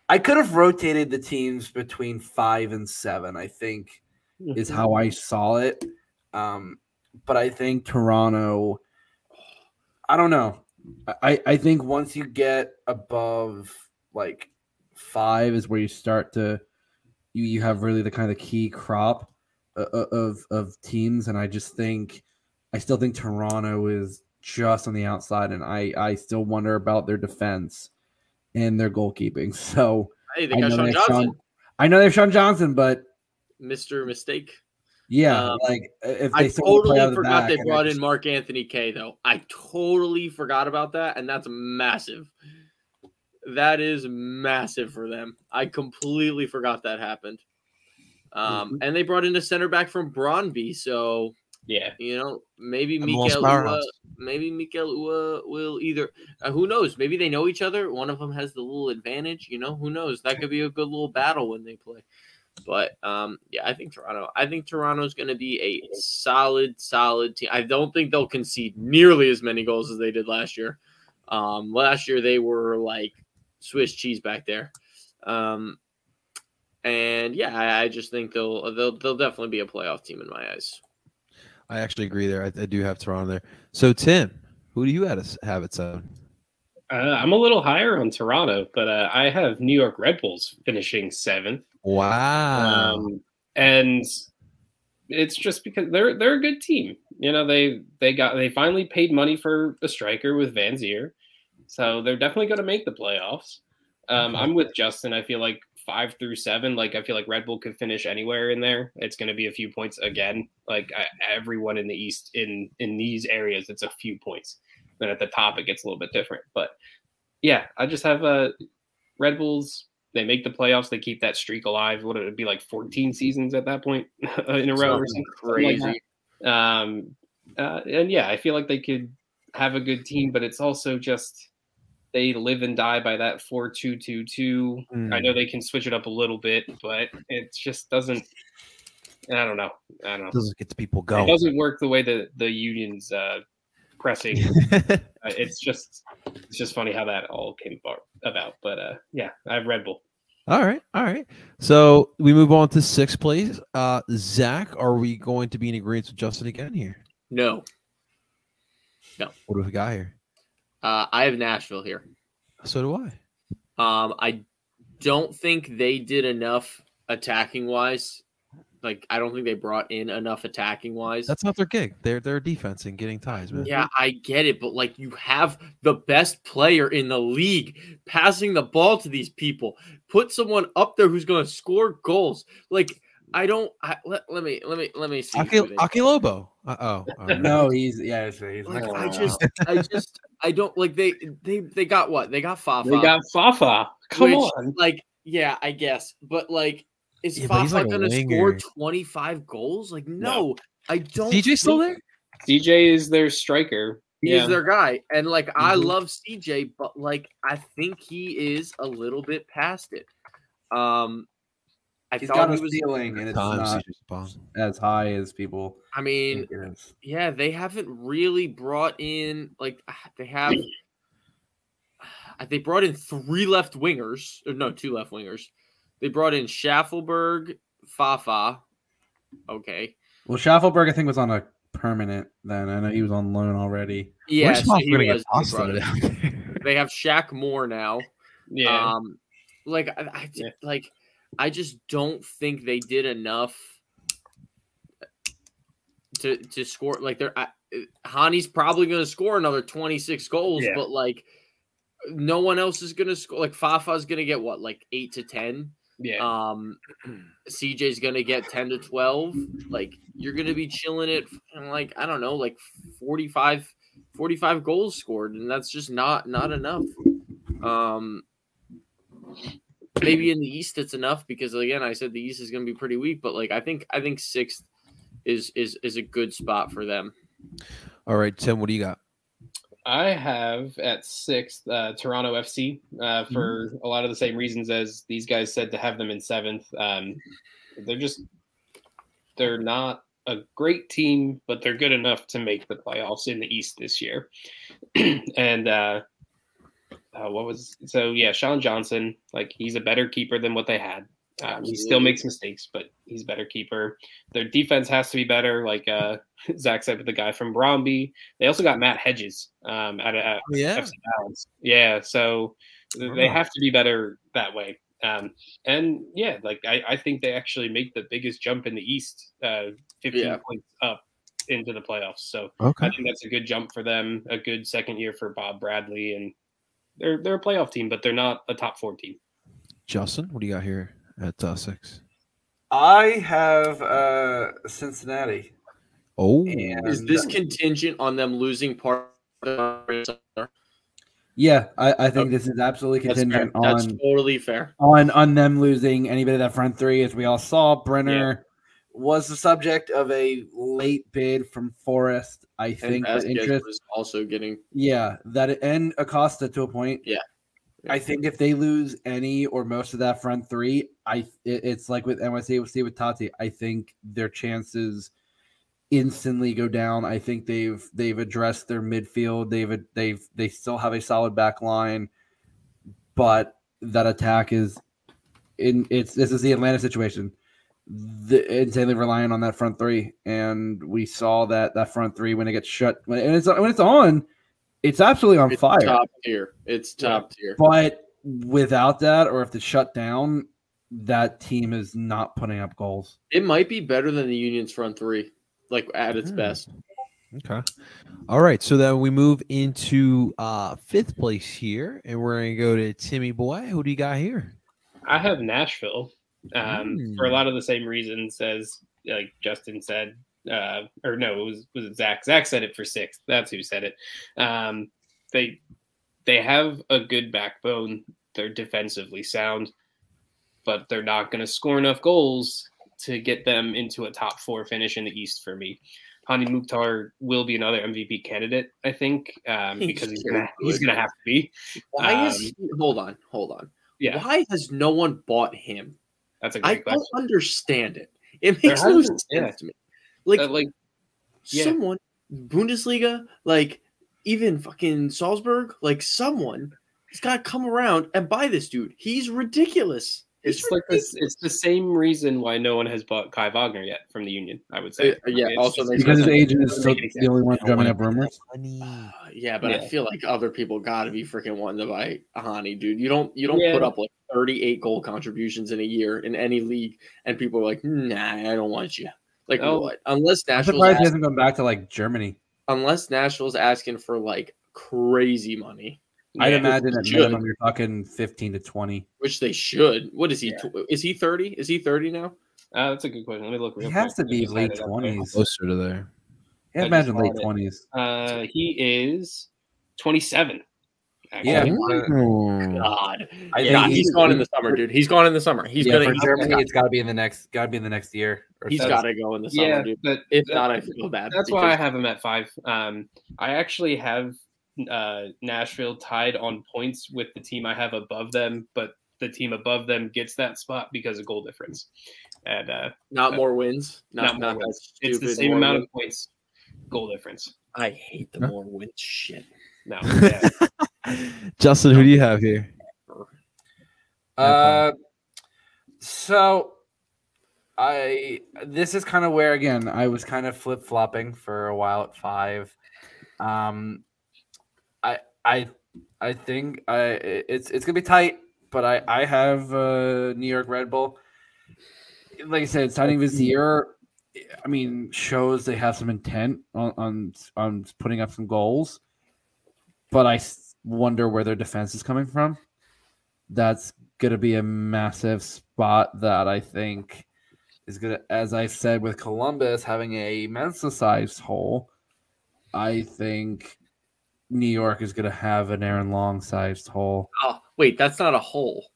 I could have rotated the teams between 5 and 7, I think, is how I saw it. But I think Toronto, I don't know. I think once you get above like 5 is where you start to you have really the kind of key crop of teams, and I still think Toronto is just on the outside, and I still wonder about their defense and their goalkeeping. So Hey, they got Sean Johnson. I know they have Sean Johnson, but Mr. Mistake. Yeah, like if they I totally forgot they brought in Mark Anthony K, though. I totally forgot about that, and that's massive. That is massive for them. I completely forgot that happened. And they brought in a center back from Brøndby, so yeah, maybe Mikel Ua will either. Who knows? Maybe they know each other. One of them has the little advantage. Who knows? That could be a good little battle when they play. But I think Toronto. I think Toronto's going to be a solid team. I don't think they'll concede nearly as many goals as they did last year. Last year they were like Swiss cheese back there. I just think they'll definitely be a playoff team in my eyes. I actually agree there. I do have Toronto there. So Tim, who do you have at 7? I'm a little higher on Toronto, but I have New York Red Bulls finishing 7th. Wow. And it's just because they're a good team. They finally paid money for a striker with Van Zier. So they're definitely going to make the playoffs. I'm with Justin. I feel like 5 through 7, I feel like Red Bull could finish anywhere in there. It's going to be a few points again. Everyone in the East in these areas, it's a few points. Then at the top, it gets a little bit different. But yeah, I just have Red Bulls. They make the playoffs. They keep that streak alive. What would it be, like 14 seasons at that point in a row or something crazy? I feel like they could have a good team, but it's also just they live and die by that 4-2-2-2. I know they can switch it up a little bit, but it just doesn't. I don't know. It doesn't get the people going. It doesn't work the way that the Union's pressing. It's just funny how that all came about. But I have Red Bull. All right. So we move on to 6th place. Zach, are we going to be in agreement with Justin again here? No. What do we got here? I have Nashville here. So do I. I don't think they did enough attacking wise. I don't think they brought in enough attacking wise. That's not their gig. They're defense and getting ties, man. Yeah, I get it, but you have the best player in the league passing the ball to these people. Put someone up there who's going to score goals. Let me see. Aki Lobo. No, he's I don't they got what? They got Fafa. They got Fafa. Come on. I guess. But is Fafa going to score 25 goals? No, I don't. CJ still there? CJ is their striker. He's their guy. And I love CJ, but I think he is a little bit past it. He's got a ceiling, and it's not as high as people. I mean, they haven't really brought in they brought in 3 left wingers, or no, 2 left wingers. They brought in Schaffelberg, Fafa. Okay. Well, Schaffelberg, I think, was on a permanent then. I know he was on loan already. Yeah, so they have Shaq Moore now. Yeah. I just don't think they did enough to score. Hani's probably going to score another 26 goals, but no one else is going to score. Fafa's going to get 8 to 10. Yeah. CJ's going to get 10 to 12. You're going to be chilling at I don't know, 45 goals scored, and that's just not enough. Maybe in the East it's enough because again I said the East is going to be pretty weak, but I think 6th is a good spot for them. All right, Tim, what do you got? I have at 6th Toronto FC for a lot of the same reasons as these guys said to have them in 7th. They're not a great team, but they're good enough to make the playoffs in the East this year. And Sean Johnson, he's a better keeper than what they had. He still makes mistakes, but he's a better keeper. Their defense has to be better, Zach said with the guy from Brøndby. They also got Matt Hedges at FC Balance. Yeah, so they have to be better that way. I think they actually make the biggest jump in the East, 15 points up into the playoffs. So Okay. I think that's a good jump for them, a good second year for Bob Bradley, and they're a playoff team, but they're not a top 4 team. Justin, what do you got here at 6? I have Cincinnati. Oh, Is this contingent on them losing part of the Yeah, I think this is absolutely contingent That's on totally fair. on them losing anybody that front three. As we all saw, Brenner was the subject of a late bid from Forest. I think And the Vasquez interest, was also getting and Acosta to a point. Yeah. I think if they lose any or most of that front three, it's like with NYC with Tati. I think their chances instantly go down. I think they've addressed their midfield. They still have a solid back line, but that attack is this is the Atlanta situation. Insanely relying on that front three, and we saw that front three when it gets shut when it's on, it's absolutely on fire. Top tier. It's top tier. But without that, or if it's shut down, that team is not putting up goals. It might be better than the Union's front three, like at its best. Okay. All right. So then we move into 5th place here, and we're going to go to Timmy Boy. Who do you got here? I have Nashville for a lot of the same reasons as like Justin said. Or no, was it Zach? Zach said it for 6th. That's who said it. They have a good backbone. They're defensively sound, but they're not going to score enough goals to get them into a top 4 finish in the East for me. Hani Mukhtar will be another MVP candidate, I think, because he's gonna have to be. Why is hold on? Yeah. Why has no one bought him? That's a great question. I don't understand it. It makes no sense to me. Someone Bundesliga, like even fucking Salzburg, like someone has got to come around and buy this dude. He's ridiculous. It's like this. It's the same reason why no one has bought Kai Wagner yet from the Union. I would say. Also because his agent is the only one drumming up rumors. I feel like other people got to be freaking wanting to buy Hani, dude. You don't put up like 38 goal contributions in a year in any league, and people are like, nah, I don't want you. Like what? Unless I'm Nashville's surprised he hasn't gone back to like Germany. Unless Nashville's asking for like crazy money. I'd imagine at minimum you're talking 15 to 20. Which they should. What is he? Is he 30? Is he 30 now? That's a good question. Let me look. He has to be late 20s. Closer to there. I imagine late 20s. He is 27. Actually. Yeah. God. He's gone in the summer, dude. He's gone in the summer. He's gonna. For Germany, it's got to be in the next. Got to be in the next year. He's got to go in the summer, dude. But if not, I feel bad. That's why I have him at 5. I actually have Nashville tied on points with the team I have above them, but the team above them gets that spot because of goal difference. And not more wins. Not more wins. It's the same amount of points, goal difference. I hate the more wins shit. No. Yeah. Justin, who do you have here? So this is kind of where again I was kind of flip-flopping for a while at 5. I think it's gonna be tight, but I have New York Red Bull. Like I said, signing Vizier, I mean, shows they have some intent on putting up some goals, but I wonder where their defense is coming from. That's gonna be a massive spot that I think is gonna, as I said with Columbus having a Mensa-sized hole, I think New York is going to have an Aaron Long-sized hole. Oh, wait, that's not a hole.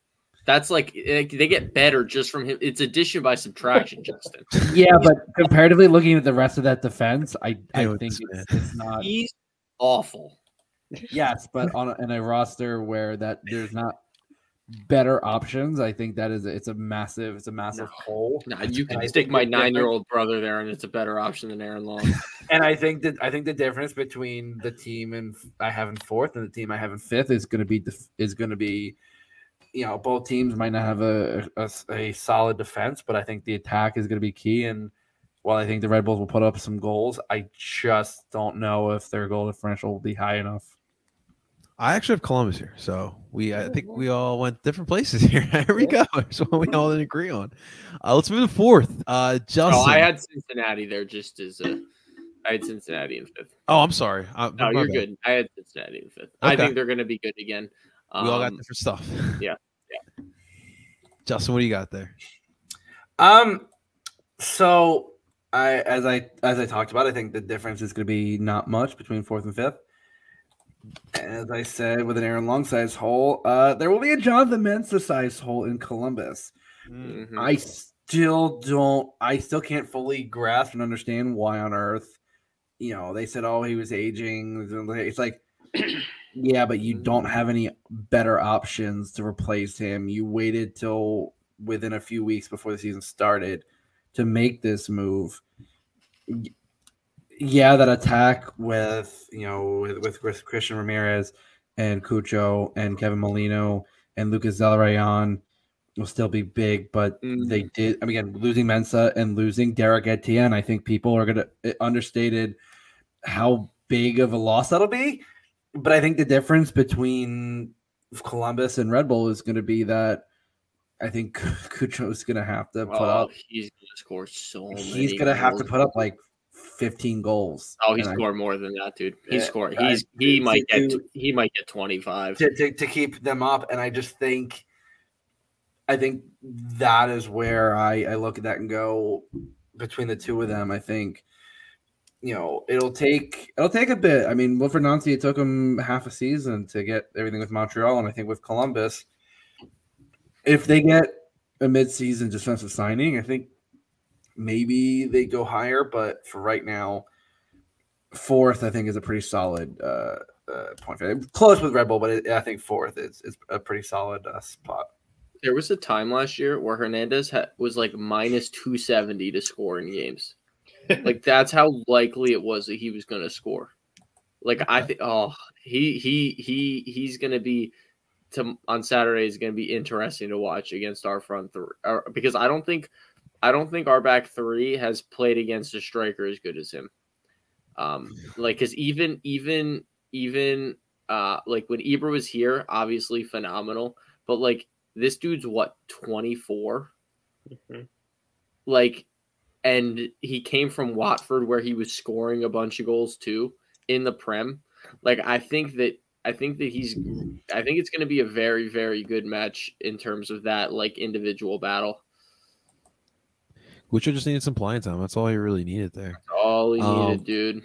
That's like they get better just from him. It's addition by subtraction, Justin. Yeah, but comparatively looking at the rest of that defense, I think it's not. He's awful. Yes, but in a roster where there's not better options, I think it's a massive hole. Nah, you can stick my 9-year-old brother there, and it's a better option than Aaron Long. And I think the difference between the team I have in 4th and the team I have in 5th is going to be, you know, both teams might not have a solid defense, but I think the attack is going to be key. And while I think the Red Bulls will put up some goals, I just don't know if their goal differential will be high enough. I actually have Columbus here, so I think we all went different places here. Here we go. That's what we all didn't agree on. Let's move to 4th. Justin. I had Cincinnati there just as a I had Cincinnati in 5th. Oh, I'm sorry. No, you're good. I had Cincinnati in 5th. I think they're going to be good again. We all got different stuff. Yeah. Justin, what do you got there? So as I talked about, I think the difference is going to be not much between 4th and 5th. As I said, with an Aaron Long size hole, there will be a Jonathan Mensah size hole in Columbus. Mm-hmm. I still can't fully grasp and understand why on earth, they said, oh, he was aging. It's like, yeah, but you don't have any better options to replace him. You waited till within a few weeks before the season started to make this move. Yeah, that attack with Christian Ramirez and Cucho and Kevin Molino and Lucas Zelarayan will still be big, but they did. I mean, again, losing Mensah and losing Derek Etienne, I think people are going to understated how big of a loss that'll be. But I think the difference between Columbus and Red Bull is going to be that I think Cucho is going to have to put up. He's going to score so many. He's going to have to put up like 15 goals. Oh, he scored more than that, dude. He might get 25 to keep them up. And I think that is where I look at that and go between the two of them. I think it'll take a bit. I mean, Wilfred Nancy, it took him half a season to get everything with Montreal, and I think with Columbus, if they get a mid-season defensive signing, I think maybe they go higher. But for right now, 4th I think is a pretty solid point. Close with Red Bull, but I think 4th is a pretty solid spot. There was a time last year where Hernandez was like minus 270 to score in games. Like that's how likely it was that he was going to score. Like I think, he's going to be on Saturday is going to be interesting to watch against our front three because I don't think our back three has played against a striker as good as him. Because even like when Ibra was here, obviously phenomenal, but like this dude's 24, like. And he came from Watford where he was scoring a bunch of goals too in the Prem. Like I think it's going to be a very, very good match in terms of that like individual battle. Cucho just needed some playing time. That's all he really needed there. That's all he needed, dude.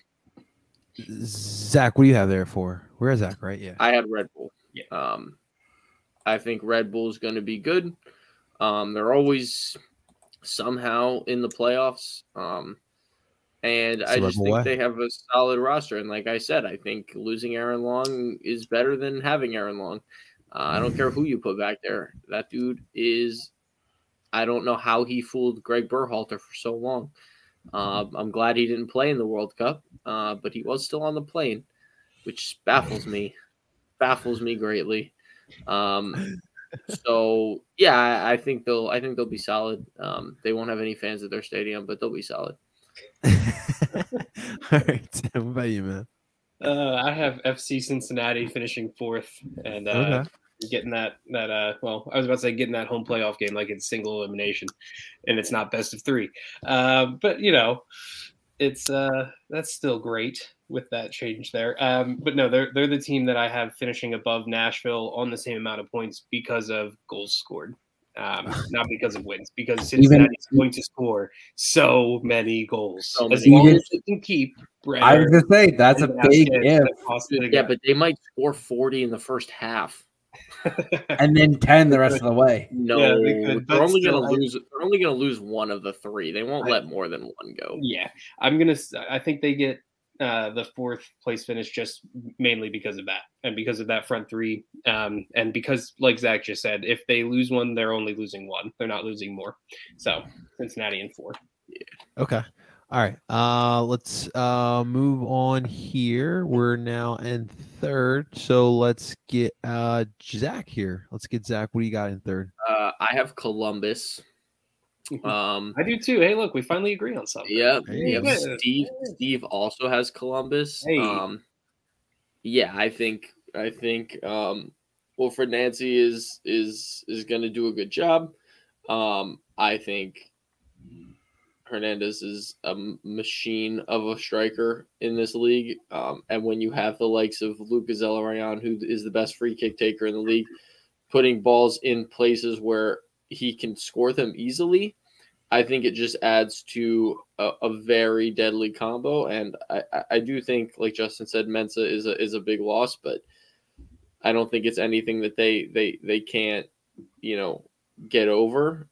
Zach, what do you have there for? Where is Zach? Right? Yeah. I had Red Bull. Yeah. I think Red Bull's going to be good. They're always somehow in the playoffs. And I just think they have a solid roster. And like I said, I think losing Aaron Long is better than having Aaron Long. I don't care who you put back there. That dude is – I don't know how he fooled Greg Berhalter for so long. I'm glad he didn't play in the World Cup, but he was still on the plane, which baffles me greatly. So yeah, I think they'll be solid. They won't have any fans at their stadium, but they'll be solid. All right, Tim, what about you, man? I have FC Cincinnati finishing 4th and getting that. Well, I was about to say getting that home playoff game like it's single elimination, and it's not best of 3. But it's that's still great with that change there. But no, they're the team that I have finishing above Nashville on the same amount of points because of goals scored. Not because of wins, because Cincinnati's going to score so many goals. As long as they can keep Brenner. I was going to say, that's a big if. Yeah, but they might score 40 in the first half. And then 10 the rest of the way. No, they're only going to lose. They're only going to lose one of the 3. They won't let more than one go. Yeah, I think they get the 4th place finish just mainly because of that, and because of that front 3, and because, like Zach just said, if they lose one, they're only losing one. They're not losing more. So Cincinnati in 4. Yeah. Okay. All right. Let's move on here. We're now in 3rd, so let's get Zach here. Let's get Zach. What do you got in 3rd? I have Columbus. I do too. Hey, look, we finally agree on something. Yep. Steve also has Columbus. Hey. Yeah, I think Wilfred Nancy is going to do a good job. I think Hernandez is a machine of a striker in this league. And when you have the likes of Lucas Zelarayan, who is the best free kick taker in the league, putting balls in places where he can score them easily, I think it just adds to a very deadly combo. And I do think, like Justin said, Mensah is a big loss, but I don't think it's anything that they can't, get over.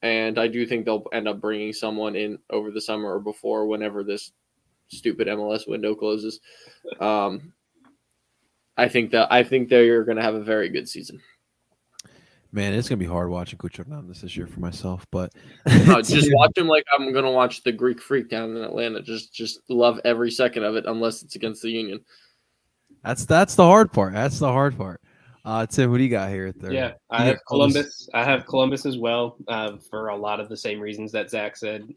And I do think they'll end up bringing someone in over the summer or before, whenever this stupid MLS window closes. I think they're going to have a very good season. Man, it's gonna be hard watching Coach Hernandez this year for myself, but just watch him like I'm gonna watch the Greek Freak down in Atlanta. Just love every second of it, unless it's against the Union. That's the hard part. That's the hard part. Tim, what do you got here? Yeah, I have Columbus. I have Columbus as well, for a lot of the same reasons that Zach said,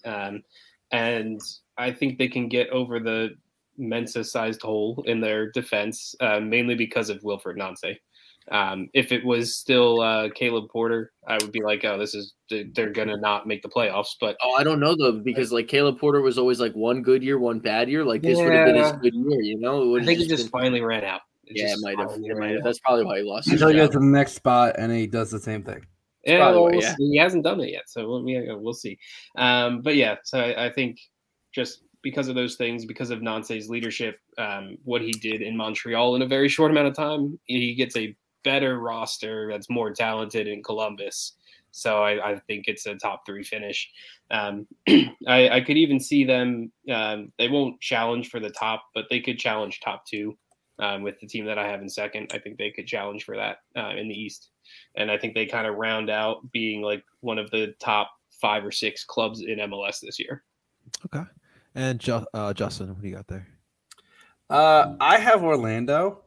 and I think they can get over the Mensah-sized hole in their defense, mainly because of Wilfred Nancy. If it was still Caleb Porter, I would be like, oh, they're gonna not make the playoffs. But I don't know though, because like Caleb Porter was always like one good year, one bad year. Like this would have been his good year, I think it just finally ran out. It might have. That's probably why he lost. Until he goes to the next spot and he does the same thing. He hasn't done it yet, so we'll see. But yeah, so I think just because of those things, because of Nance's leadership, what he did in Montreal in a very short amount of time, he gets a better roster that's more talented in Columbus. So I think it's a top 3 finish. I could even see them. They won't challenge for the top, but they could challenge top 2 with the team that I have in second. I think they could challenge for that in the East. And I think they kind of round out being like one of the top 5 or 6 clubs in MLS this year. Okay. And Justin, what do you got there? I have Orlando.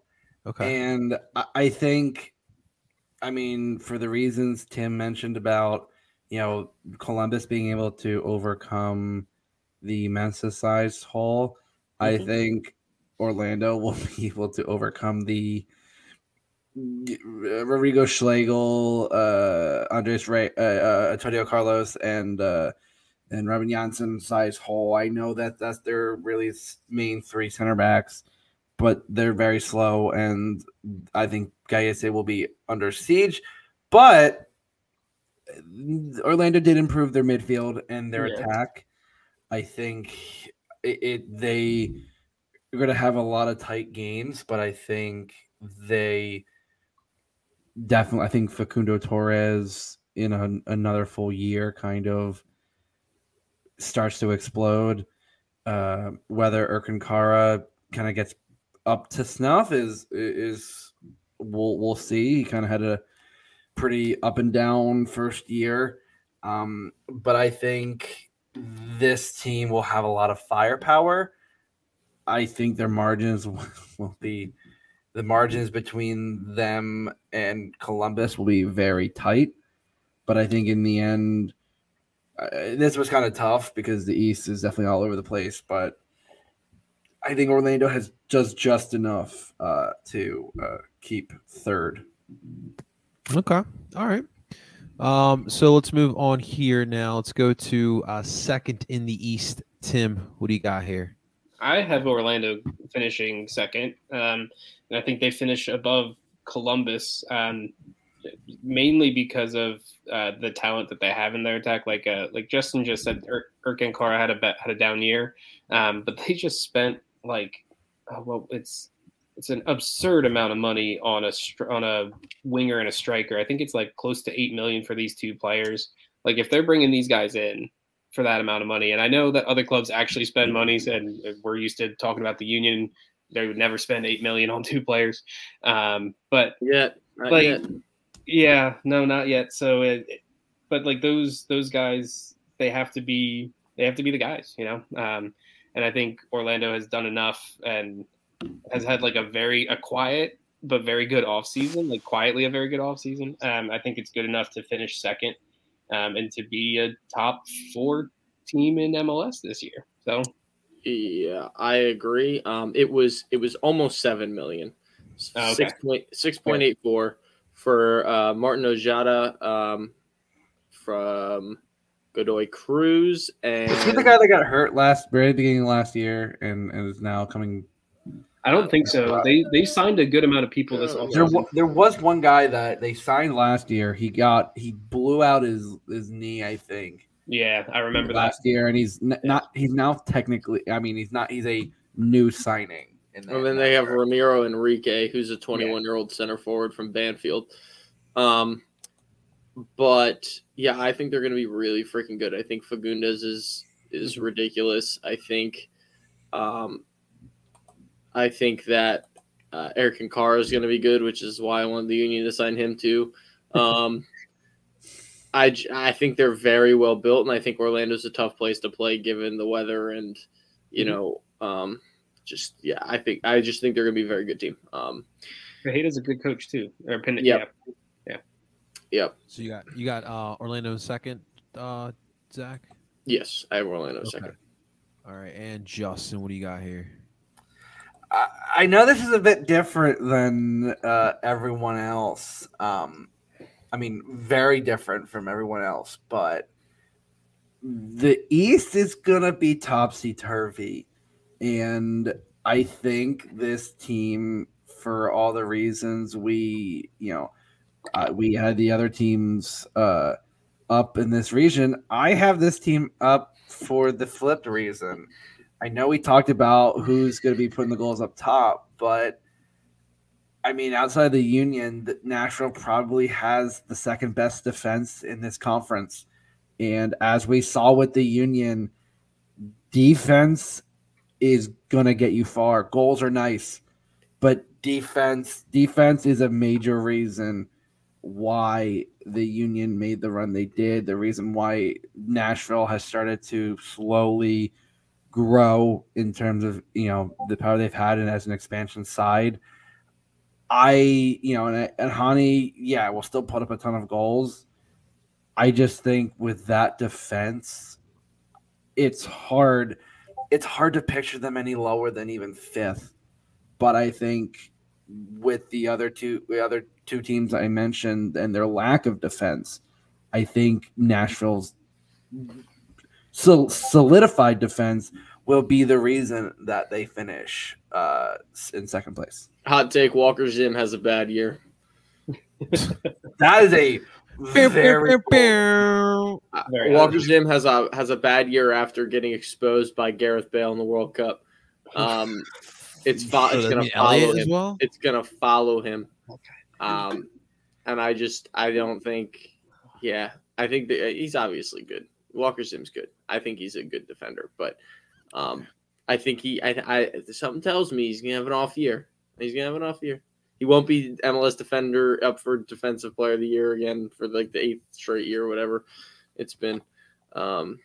Okay. And I think, for the reasons Tim mentioned about, Columbus being able to overcome the Mensah-sized hole, I think Orlando will be able to overcome the Rodrigo Schlegel, Andres Ray, Antonio Carlos, and Robin Janssen size hole. I know that's their really main 3 center backs, but they're very slow, and I think Gallese will be under siege. But Orlando did improve their midfield and their attack. I think they're going to have a lot of tight games, but I think they definitely – I think Facundo Torres in another full year kind of starts to explode. Whether Erkin kind of gets up to snuff is we'll see. He kind of had a pretty up and down first year, but I think this team will have a lot of firepower. I think their margins will be the margins between them and Columbus will be very tight, but I think in the end, this was kind of tough because the East is definitely all over the place, but I think Orlando has just enough to keep third. Okay. All right. So let's move on here now. Let's go to second in the East. Tim, what do you got here? I have Orlando finishing second, and I think they finish above Columbus, mainly because of the talent that they have in their attack. Like Justin just said, Erkin Kara had a down year, but they just spent it's an absurd amount of money on a winger and a striker. I think it's like close to $8 million for these 2 players. Like if they're bringing these guys in for that amount of money, and I know that other clubs actually spend money, and we're used to talking about the Union, they would never spend $8 million on 2 players. But not yet. Yeah, no, not yet. So, but like those guys, they have to be the guys, And I think Orlando has done enough and has had like a quiet but very good offseason, like quietly a very good offseason. I think it's good enough to finish second and to be a top 4 team in MLS this year. So yeah, I agree. It was almost $7 million, 6.84 for Martin Ojeda from Godoy Cruz, and Is he the guy that got hurt very beginning of last year and is now coming? I don't think so. They signed a good amount of people this offseason. There was one guy that they signed last year. He blew out his knee, I think. Yeah, I remember last year, and he's not. He's now technically. I mean, he's not. He's a new signing. And then they have Ramiro Enrique, who's a 21-year-old center forward from Banfield. But yeah, I think they're going to be really freaking good. I think Fagundes is ridiculous. I think that Eric Kankara is going to be good, which is why I wanted the Union to sign him too. I think they're very well built, and I think Orlando's a tough place to play given the weather and I just think they're going to be a very good team. Fajeda's a good coach too. Yep. So you got Orlando in second, Zach? Yes, I have Orlando second. All right, and Justin, what do you got here? I know this is a bit different than everyone else. Very different from everyone else, but the East is going to be topsy-turvy. And I think this team, for all the reasons we had the other teams up in this region, I have this team up for the flipped reason. I know we talked about who's going to be putting the goals up top, but outside the Union, Nashville probably has the second best defense in this conference. And as we saw with the Union, defense is going to get you far. Goals are nice, but defense is a major reason why the Union made the run they did, the reason why Nashville has started to slowly grow in terms of, the power they've had and as an expansion side. And Hani, will still put up a ton of goals. I just think with that defense, it's hard to picture them any lower than even fifth. But I think with the other two teams I mentioned and their lack of defense, I think Nashville's solidified defense will be the reason that they finish in second place. Hot take: Walker Zim has a bad year. That is a very Walker Zim has a bad year after getting exposed by Gareth Bale in the World Cup. It's going to follow him. Well? It's going to follow him. Okay. And I don't think. Yeah, I think that he's obviously good. Walker Zim's good. I think he's a good defender, but I think something tells me he's going to have an off year. He won't be MLS defender up for defensive player of the year again for like the 8th straight year or whatever it's been. And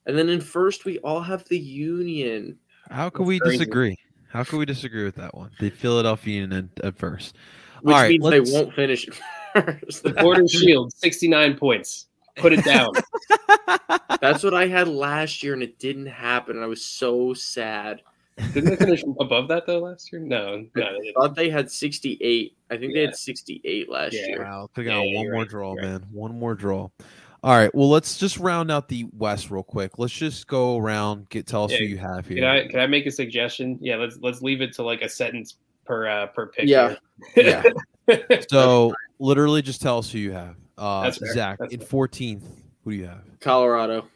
then in first, we all have the Union. How could we disagree? How could we disagree with that one? The Philadelphia Union at first. Which means they won't finish first. The Border Shield, 69 points. Put it down. That's what I had last year, and it didn't happen. And I was so sad. Didn't they finish above that, though, last year? No. I thought they had 68. I think they had 68 last year. Wow. One more draw, man. One more draw. All right. Well, let's just round out the West real quick. Let's just go around. Tell us who you have here. Can I make a suggestion? Yeah, let's leave it to like a sentence per pick. Yeah. Yeah. So literally, just tell us who you have. Zach, in 14th, who do you have? Colorado.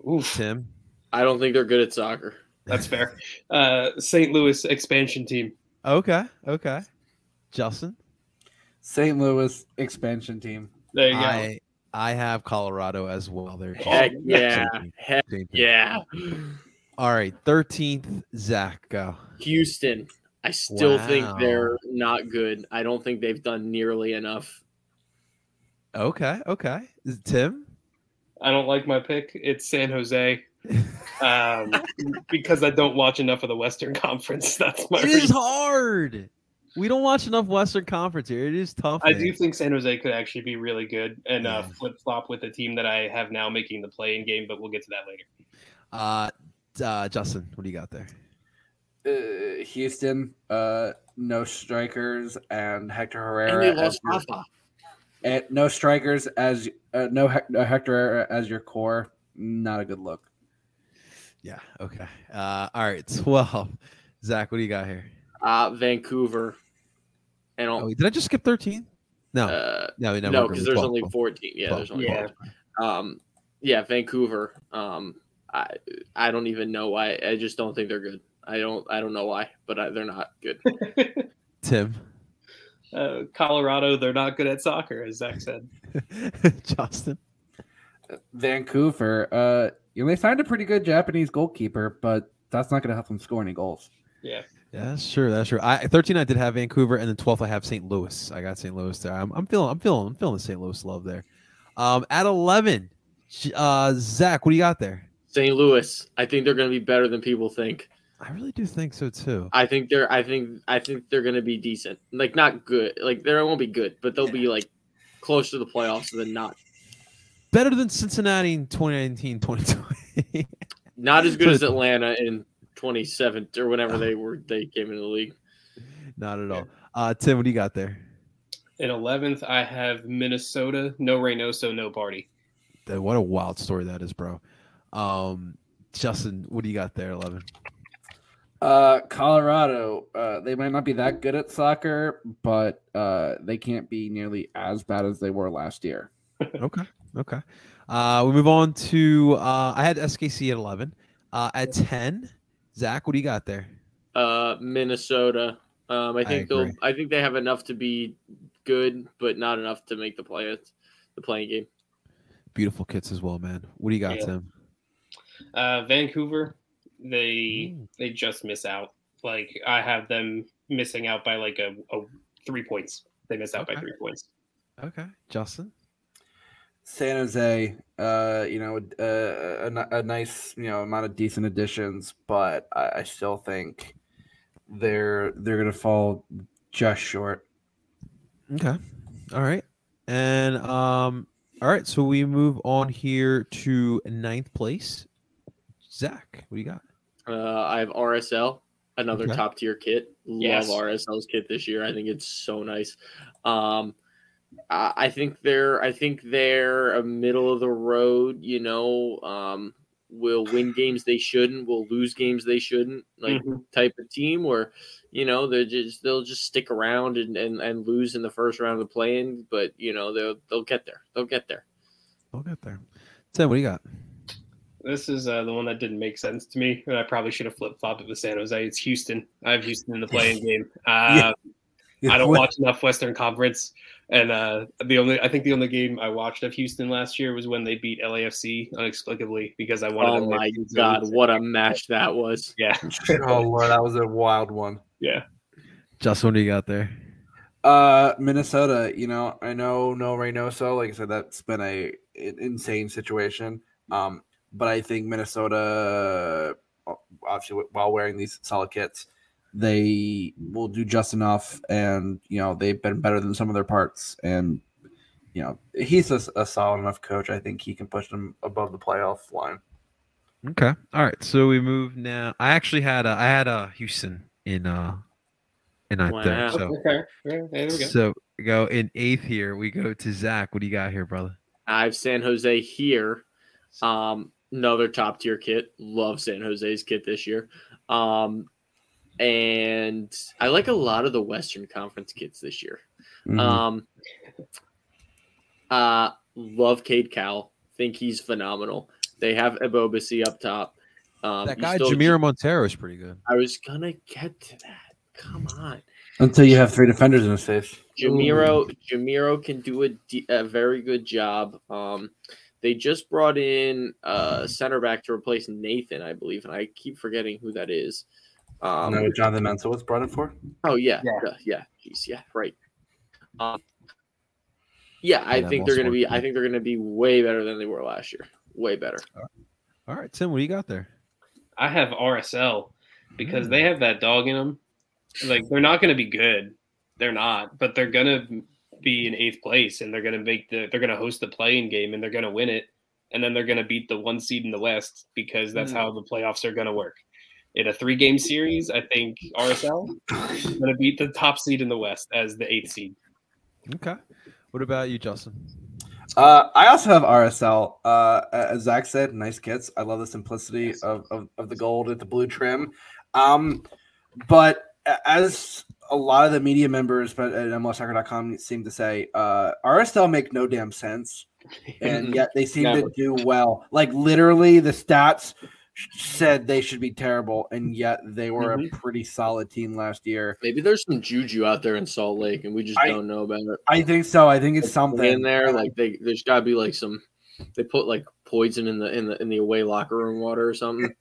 Oof. Tim? I don't think they're good at soccer. That's fair. St. Louis expansion team. Okay. Justin? St. Louis expansion team. There you go. I have Colorado as well. There. Heck yeah. All right, 13th, Zach, go. Houston. I still think they're not good. I don't think they've done nearly enough. Okay. Tim? I don't like my pick. It's San Jose. Because I don't watch enough of the Western Conference. That's my reason. It is hard. We don't watch enough Western Conference here. It is tough. I do think San Jose could actually be really good and flip-flop with the team that I have now making the play-in game, but we'll get to that later. Justin, what do you got there? Houston, no strikers, and Hector Herrera. And they lost Rafa. And no strikers as no Hector as your core. Not a good look. Yeah. Okay. All right. 12. Zach, what do you got here? Vancouver. And Oh, did I just skip 13? No. no, because there's only 14. Yeah, 12, there's only 12. Yeah, Vancouver. I don't even know why. I just don't think they're good. I don't know why, but they're not good. Tim. Colorado, they're not good at soccer, as Zach said. Justin. Vancouver. They signed a pretty good Japanese goalkeeper, but that's not going to help them score any goals. Yeah. Yeah, that's true. 13 I did have Vancouver, and then 12th I have St. Louis. I got St. Louis there. I'm feeling the St. Louis love there. At 11, Zach, what do you got there? St. Louis. I think they're going to be better than people think. I really do think so too. I think they're going to be decent. Like not good. Like they won't be good, but they'll be like close to the playoffs than not. Better than Cincinnati in 2019, 2020. Not as good as Atlanta in 27 or whenever they came into the league. Not at all. Tim, what do you got there? In 11th, I have Minnesota. No Reynoso, no party. What a wild story that is, bro. Justin, what do you got there? 11. Colorado. They might not be that good at soccer, but they can't be nearly as bad as they were last year. Okay. We move on to I had SKC at 11. At 10, Zach, what do you got there? Minnesota. I think they have enough to be good, but not enough to make the playing game. Beautiful kits as well, man. What do you got, Tim? Vancouver. They just miss out. Like I have them missing out by like a 3 points. They miss out by 3 points. Okay, Justin. San Jose, a nice, amount of decent additions, but I still think they're going to fall just short. Okay. All right. And all right, so we move on here to 9th place. Zach, what do you got? I have RSL, another top tier kit. Yes. Love RSL's kit this year. I think it's so nice. I think they're a middle of the road, will win games they shouldn't, will lose games they shouldn't, type of team where, they'll just stick around and lose in the first round of the play-in, but they'll get there. They'll get there. Tim, what do you got? This is the one that didn't make sense to me, and I probably should have flip-flopped it with San Jose. It's Houston. I have Houston in the play-in game. I don't watch enough Western Conference. And I think the only game I watched of Houston last year was when they beat LAFC inexplicably because I wanted. Oh my God, what a match that was! Yeah. Oh Lord, that was a wild one. Yeah. Justin, what do you got there? Minnesota. I know no Reynoso. Like I said, that's been an insane situation. But I think Minnesota, obviously, while wearing these solid kits, they will do just enough, and they've been better than some of their parts, and he's a solid enough coach. I think he can push them above the playoff line. Okay, all right. So we move now. I actually had Houston in 9th there. So okay, there we go. So we go in 8th here. We go to Zach. What do you got here, brother? I have San Jose here. Another top tier kit. Love San Jose's kit this year. And I like a lot of the Western Conference kits this year. Mm-hmm. Love Cade Cowell. Think he's phenomenal. They have Ebobisi up top. That guy, Jamiro Montero, is pretty good. I was going to get to that. Come on. Until you have 3 defenders in his face. Jamiro can do a very good job. They just brought in center back to replace Nathan, I believe, and I keep forgetting who that is. Know what Jonathan Mensah was brought in for? Oh yeah. Jeez, yeah, right. I think they're going to be. I think they're going to be way better than they were last year. Way better. All right, Tim, what do you got there? I have RSL because they have that dog in them. Like they're not going to be good. They're not, but they're going to be in 8th place, and they're going to host the play-in game, and they're going to win it, and then they're going to beat the 1 seed in the West because that's how the playoffs are going to work. In a 3-game series, I think RSL is going to beat the top seed in the West as the 8th seed. Okay. What about you, Justin? I also have RSL. As Zach said, nice kits. I love the simplicity of the gold with the blue trim. But as a lot of the media members at MLSsoccer.com seem to say, RSL make no damn sense, and yet they seem to do well. Like literally, the stats said they should be terrible, and yet they were a pretty solid team last year. Maybe there's some juju out there in Salt Lake, and we just don't know about it. I think so. I think it's something in there. Like there's got to be like some. They put like poison in the away locker room water or something.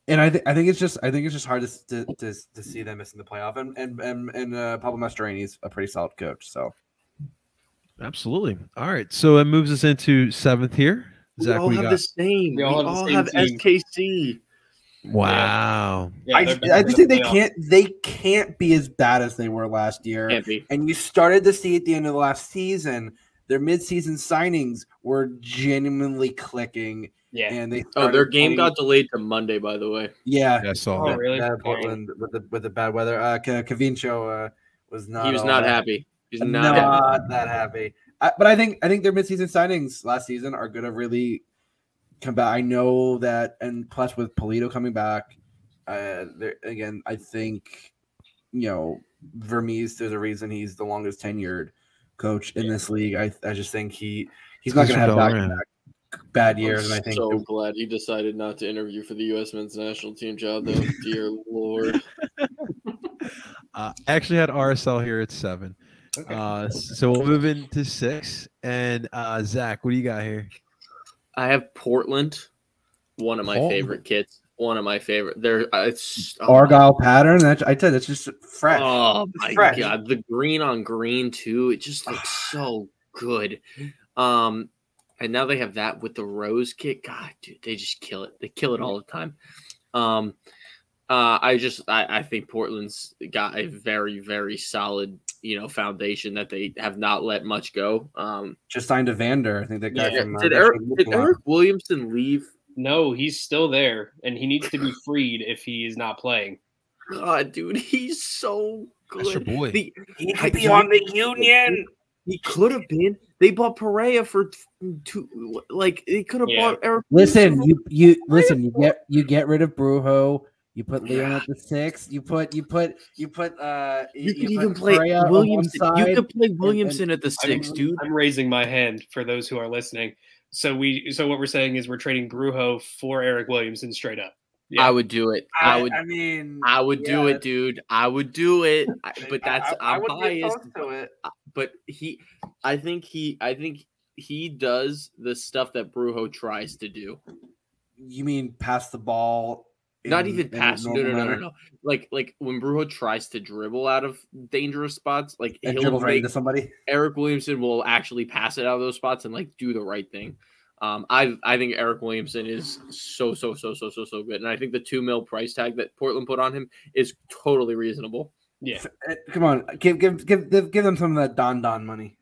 And I think it's just hard to see them missing the playoff. And Pablo Mastroeni's a pretty solid coach. So absolutely. All right. So it moves us into 7th here. Zach, we all have the same. We all have SKC. Wow. Yeah, I just think they can't be as bad as they were last year. Can't be. And you started to see at the end of the last season, their midseason signings were genuinely clicking. Yeah. And their game got delayed to Monday, by the way. Yeah. I saw that. Really? Portland with the bad weather. Cavincio was not. He was not happy. He's not that happy. But I think their midseason signings last season are going to really come back. I know that, and plus with Polito coming back, again, I think Vermees. There's a reason he's the longest tenured coach in this league. I just think he's not going to have back bad years. And I think so glad he decided not to interview for the U.S. men's national team job, though. Dear Lord. Actually had RSL here at 7. Okay. So we'll move into 6. And Zach, what do you got here? I have Portland, one of my favorite kits. One of my favorite. It's Argyle pattern. I tell you, that's just fresh. Oh my god, the green on green too. It just looks so good. And now they have that with the rose kit. God, dude, they just kill it. They kill it all the time. I think Portland's got a very, very solid, foundation that they have not let much go. Just signed a Vander. I think that guy. Did Eric Williamson leave? No, he's still there, and he needs to be freed if he is not playing. God, dude, he's so good. That's your boy. He could be on the Union. He could have been. They bought Pereira for 2. Like they could have bought Eric. Listen, you get rid of Brujo. You put Leon at the 6. You could even play Williamson. You could play Williamson at the 6, dude. I'm raising my hand for those who are listening. So what we're saying is we're trading Brujo for Eric Williamson straight up. Yeah. I would do it. I would do it, dude. I would do it. But I'm biased. But I think he does the stuff that Brujo tries to do. You mean pass the ball? Not even pass. No. Like when Brujo tries to dribble out of dangerous spots, like and he'll right into somebody. Eric Williamson will actually pass it out of those spots and like do the right thing. I think Eric Williamson is so good, and I think the $2 million price tag that Portland put on him is totally reasonable. Yeah, come on, give them some of that Don money.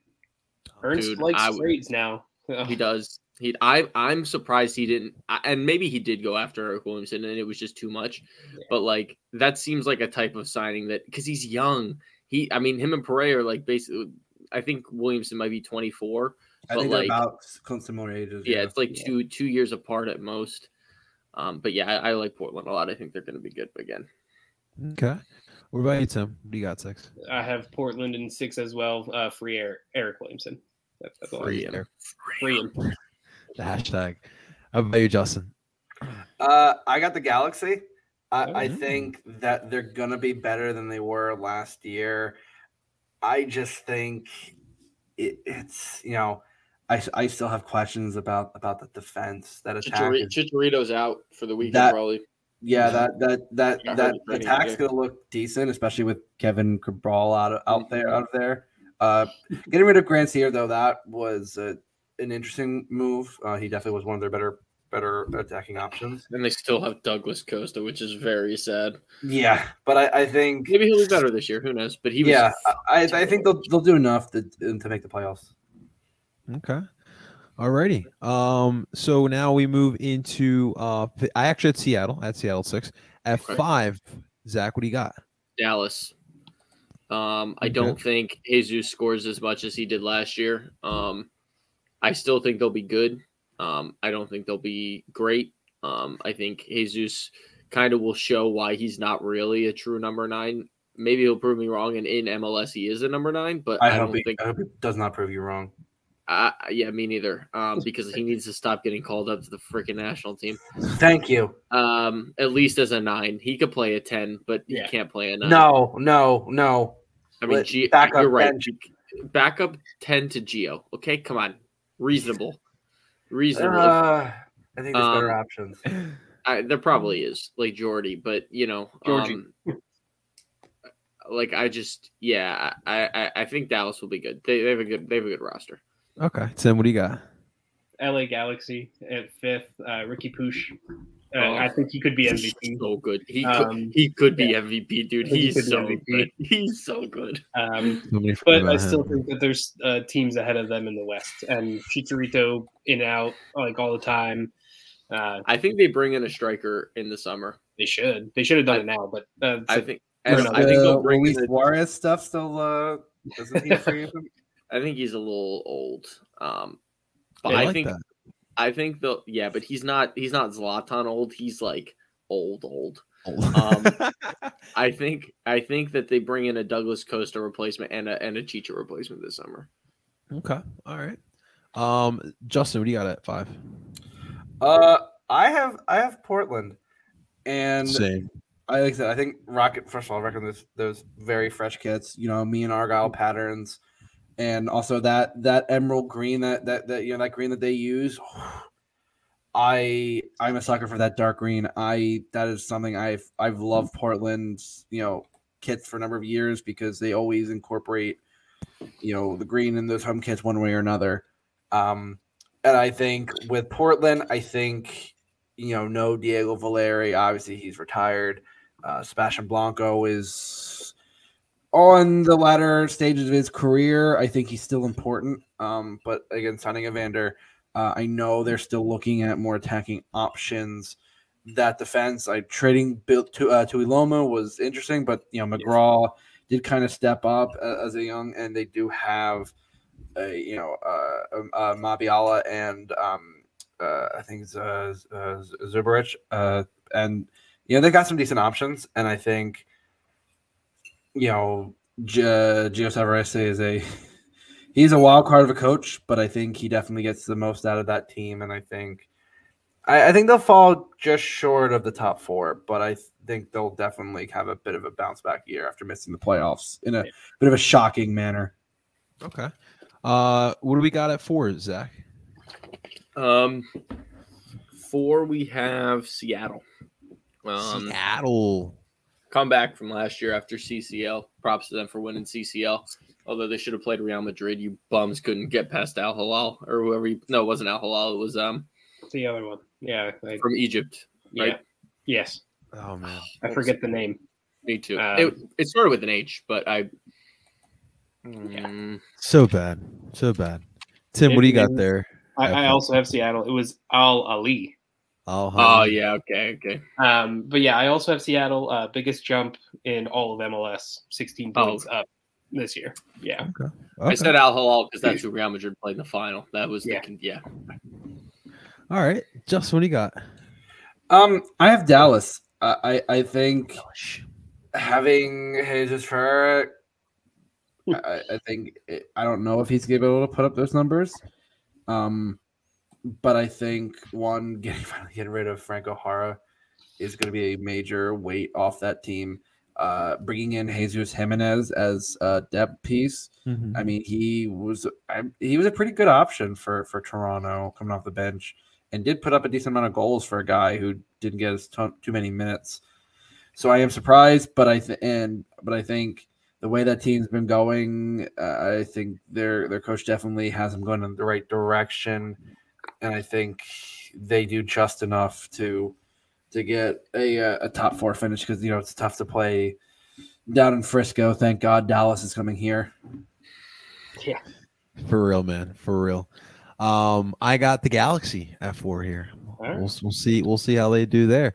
Ernst likes trades now. He does. I'm surprised he didn't, and maybe he did go after Eric Williamson, and it was just too much. Yeah. But like that seems like a type of signing that because he's young. Him and Pereira are like basically. I think Williamson might be 24. I think they're about similar ages. Yeah, it's like 2 years apart at most. But yeah, I like Portland a lot. I think they're going to be good again. Okay. What about you, Tim? What do you got, 6? I have Portland in 6 as well. Free Eric Williamson. That's free him. The hashtag. How about you, Justin? I got the Galaxy. I think that they're gonna be better than they were last year. I just think it's I still have questions about the defense that attack. Chicharito's out for the weekend, probably. Yeah, that attack's gonna look decent, especially with Kevin Cabral out there. Getting rid of Grandsir though, that was an interesting move. He definitely was one of their better attacking options. And they still have Douglas Costa, which is very sad. Yeah, but I think maybe he'll be better this year. Who knows? But he was. Yeah, I think they'll do enough to make the playoffs. Okay. Alrighty. So now we move into I actually had Seattle at Seattle 6. At 5, Zach, what do you got? Dallas. I don't think Jesus scores as much as he did last year. I still think they'll be good. I don't think they'll be great. I think Jesus kind of will show why he's not really a true number 9. Maybe he'll prove me wrong, and in MLS he is a number 9. But I hope he does not prove you wrong. Yeah, me neither. Because he needs to stop getting called up to the freaking national team. Thank you. At least as a 9, he could play a 10, but he can't play a 9. No. I mean, you're right. Backup 10 to Gio. Okay, come on, reasonable. I think there's better options. There probably is, like Jordy, but Georgie. Like I think Dallas will be good. They have a good roster. Okay, Tim, what do you got? LA Galaxy at 5th. Ricky Pooch. I think he could be MVP. So good. He could be MVP, dude. He's so good. He's so good. But I still think that there's teams ahead of them in the West, and Chicharito in and out like all the time. I think they bring in a striker in the summer. They should. They should have done it now, but I think they'll bring Luis Suarez stuff still doesn't he free him? I think he's a little old. But that. I think but he's not Zlatan old. He's like old. I think that they bring in a Douglas Costa replacement and a Chicha replacement this summer. Okay. All right. Justin, what do you got at 5? I have Portland, and same. Like I said, I think Rocket. First of all, I reckon those very fresh kits. Me and Argyle patterns, and also that emerald green that green that they use. I'm a sucker for that dark green. That is something I've loved Portland's kits for a number of years because they always incorporate the green in those home kits one way or another. And I think with Portland, no Diego Valeri. Obviously, he's retired. Sebastian Blanco is on the latter stages of his career. I think he's still important. But again, signing Evander, I know they're still looking at more attacking options. That defense, trading built to Iloma was interesting, but McGraw did kind of step up as a young, and they do have Mabiala and I think Zubarich, and they got some decent options, and I think Gio Savarese he's a wild card of a coach, but I think he definitely gets the most out of that team, and I think they'll fall just short of the top 4, but I think they'll definitely have a bit of a bounce back year after missing the playoffs in a bit of a shocking manner. Okay. What do we got at 4, Zach? 4, we have Seattle. Seattle. Comeback from last year after CCL. Props to them for winning CCL. Although they should have played Real Madrid. You bums couldn't get past Al Hilal or whoever. No, it wasn't Al Hilal. It was the other one. Yeah, from Egypt. Right? Yeah. Yes. Oh man, I forget the name. Me too. It started with an H, but so bad. Tim, what do you got there? I also have Seattle. It was Al Ali. Oh yeah, okay. But yeah, I also have Seattle. Biggest jump in all of MLS, 16 points up this year. Yeah. Okay. I said Al Hilal because that's who Real Madrid played in the final. That was All right, Justin, what do you got? I have Dallas. I think having Jesus Ferreira, I think I don't know if he's going to be able to put up those numbers. But I think finally getting rid of Franco Jara is going to be a major weight off that team. Bringing in Jesus Jimenez as a depth piece. Mm-hmm. I mean, he was a pretty good option for Toronto coming off the bench and did put up a decent amount of goals for a guy who didn't get us too many minutes. So I am surprised, but I think the way that team's been going, I think their coach definitely has them going in the right direction. And I think they do just enough to get a top 4 finish because it's tough to play down in Frisco. Thank God Dallas is coming here. Yeah, for real, man, for real. I got the Galaxy at 4 here. Right. We'll see how they do there.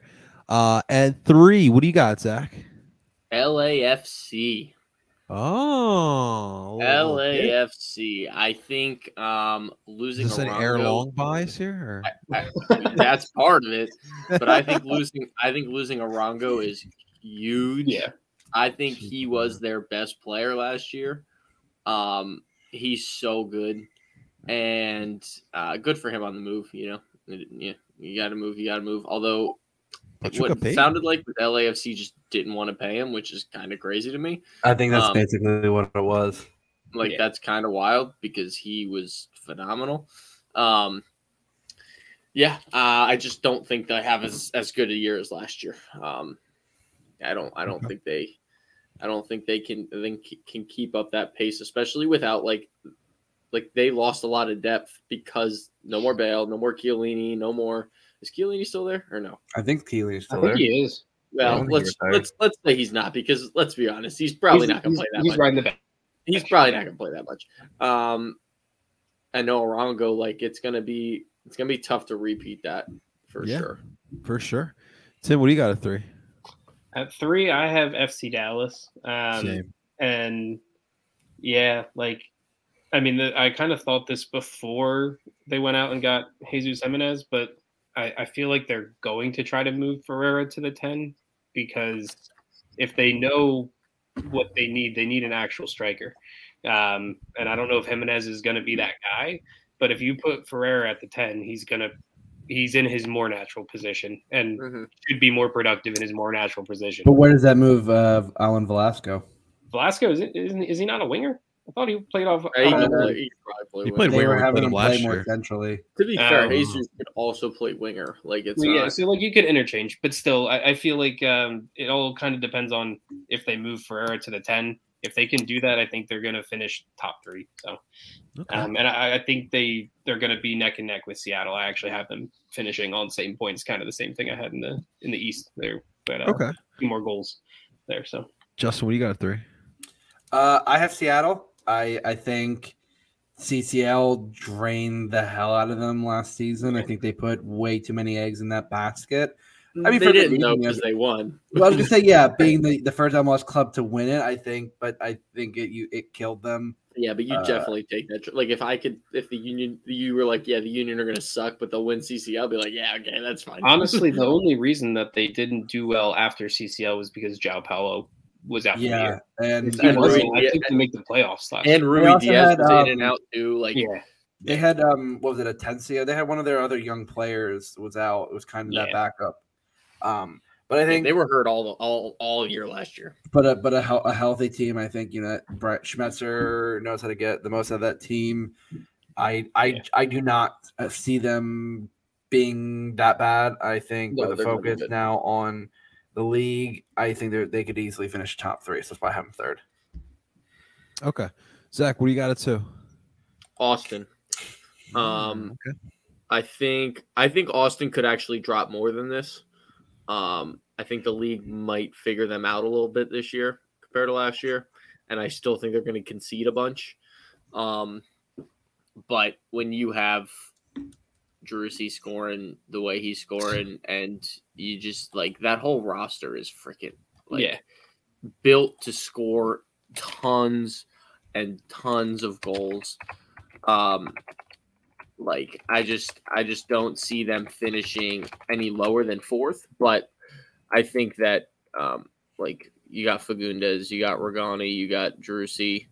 At 3, what do you got, Zach? LAFC. Oh, little dip. LAFC. I think Is losing this an air Arango. long bias here? That's part of it, but I think losing Arango is huge. Yeah. I think he was their best player last year. He's so good, and good for him on the move. Yeah, you got to move. You got to move. Although Pachuca what paid. sounded like with LAFC just didn't want to pay him, which is kind of crazy to me. I think that's Um, basically what it was. Like Yeah. that's kind of wild because he was phenomenal. I just don't think they have as good a year as last year. I don't think they can keep up that pace, especially without like they lost a lot of depth because no more Bale, no more Chiellini, no more. Is Chiellini still there or no? I think Keely is I still think there. he is. Well, think he retired. let's say he's not because let's be honest, he's probably not going to play that He's much. riding the back. He's probably not going to play that much. I know Arango, like it's gonna be tough to repeat that for sure. For sure. Tim, what do you got at 3? At 3, I have FC Dallas. Same. And yeah, like, I mean, I kind of thought this before they went out and got Jesus Jimenez, but I feel like they're going to try to move Ferreira to the 10 because if they know what they need an actual striker. And I don't know if Jimenez is going to be that guy, but if you put Ferreira at the 10, he's in his more natural position and should be more productive in his more natural position. But where does that move Alan Velasco? Velasco, is he not a winger? I thought he played off. He probably He played They winger were with having them him last play more year. centrally. To be fair, Jesus could also play winger. Like it's yeah, not, so like you could interchange, but still, I feel like it all kind of depends on if they move Ferreira to the 10. If they can do that, I think they're going to finish top 3. So, and I think they're going to be neck and neck with Seattle. I actually have them finishing on same points, kind of the same thing I had in the East there, but a few more goals there. So, Justin, what do you got at 3? I have Seattle. I think CCL drained the hell out of them last season. I think they put way too many eggs in that basket. I mean, they didn't know because they won. Well, I was gonna say, yeah, being the first MLS club to win it, I think it killed them. Yeah, but you definitely take that. Like if the Union, you were like, yeah, the Union are gonna suck, but they'll win CCL. I'll be like, yeah, okay, that's fine. Honestly, the only reason that they didn't do well after CCL was because João Paulo was out for the year. And I think they make the playoffs last. And Rui Diaz was in and out too. Like they had what was it, Atencia? They had one of their other young players was out. It was kind of that backup. But I think they were hurt all year last year. But a healthy team, I think Brett Schmetzer knows how to get the most out of that team. I do not see them being that bad. I think with the focus now on the league, I think they could easily finish top 3. So that's why I have them 3rd. Okay, Zach, what do you got at 2? Austin. Okay. I think Austin could actually drop more than this. I think the league might figure them out a little bit this year compared to last year, and I still think they're going to concede a bunch. But when you have Drusy scoring the way he's scoring, and you just like that whole roster is freaking built to score tons and tons of goals. Like I just don't see them finishing any lower than 4th, but I think that like you got Fagundes, you got Regani, you got Drusy,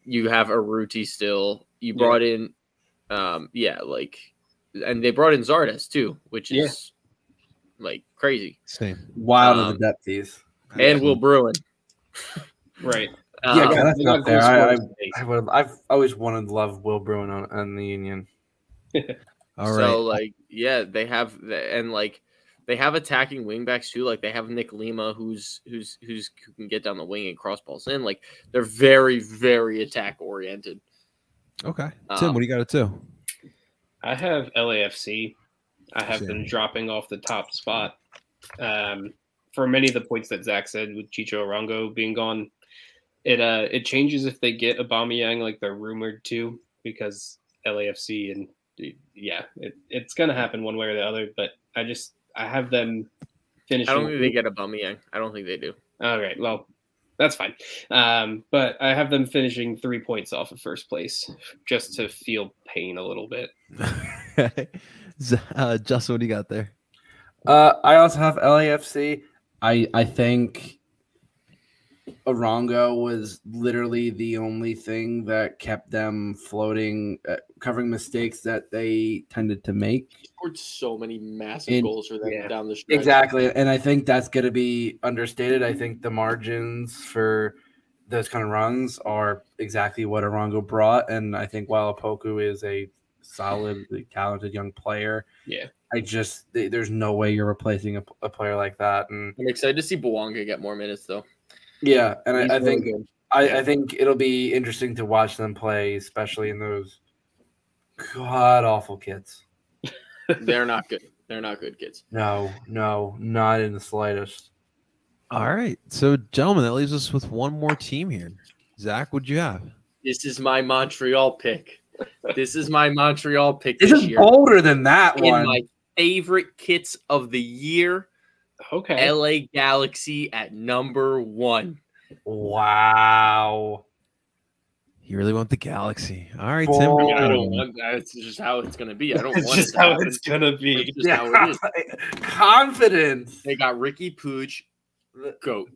you have Arruti still. You brought in and they brought in Zardes too, which is like crazy. Same. Wild of the depthies. And Will Bruin. Right. That's not fair. I've always wanted to love Will Bruin on the Union. All right. So they have they have attacking wingbacks too. Like they have Nick Lima, who can get down the wing and cross balls in. Like they're very, very attack oriented. Okay, Tim, what do you got at 2? I have LAFC. I have them dropping off the top spot. For many of the points that Zach said with Chicho Arango being gone, it changes if they get Aubameyang like they're rumored to, because LAFC and it's gonna happen one way or the other. But I have them finishing. I don't think they get Aubameyang. I don't think they do. All right, well, That's fine. But I have them finishing 3 points off of first place just to feel pain a little bit. Justin, what do you got there? I also have LAFC. I think Arango was literally the only thing that kept them floating, covering mistakes that they tended to make. He scored so many massive goals for them down the stretch. Exactly, and I think that's going to be understated. I think the margins for those kind of runs are exactly what Arango brought, and I think while Opoku is a solidly talented young player, there's no way you're replacing a player like that. And I'm excited to see Bouanga get more minutes, though. Yeah, and I really think good. I think it'll be interesting to watch them play, especially in those god awful kits. They're not good. They're not good kids. No, not in the slightest. All right. So, gentlemen, that leaves us with one more team here. Zach, what'd you have? This is my Montreal pick. This is This is year. bolder than that In one. my favorite kits of the year, Okay. LA Galaxy at number 1. Wow. You really want the Galaxy. All right, Boy. Tim. I mean, I don't want that. It's just how it's going to be. I don't It's want it just to how happen. it's gonna be. It's just how it is. Confidence. They got Ricky Pooch. Goat,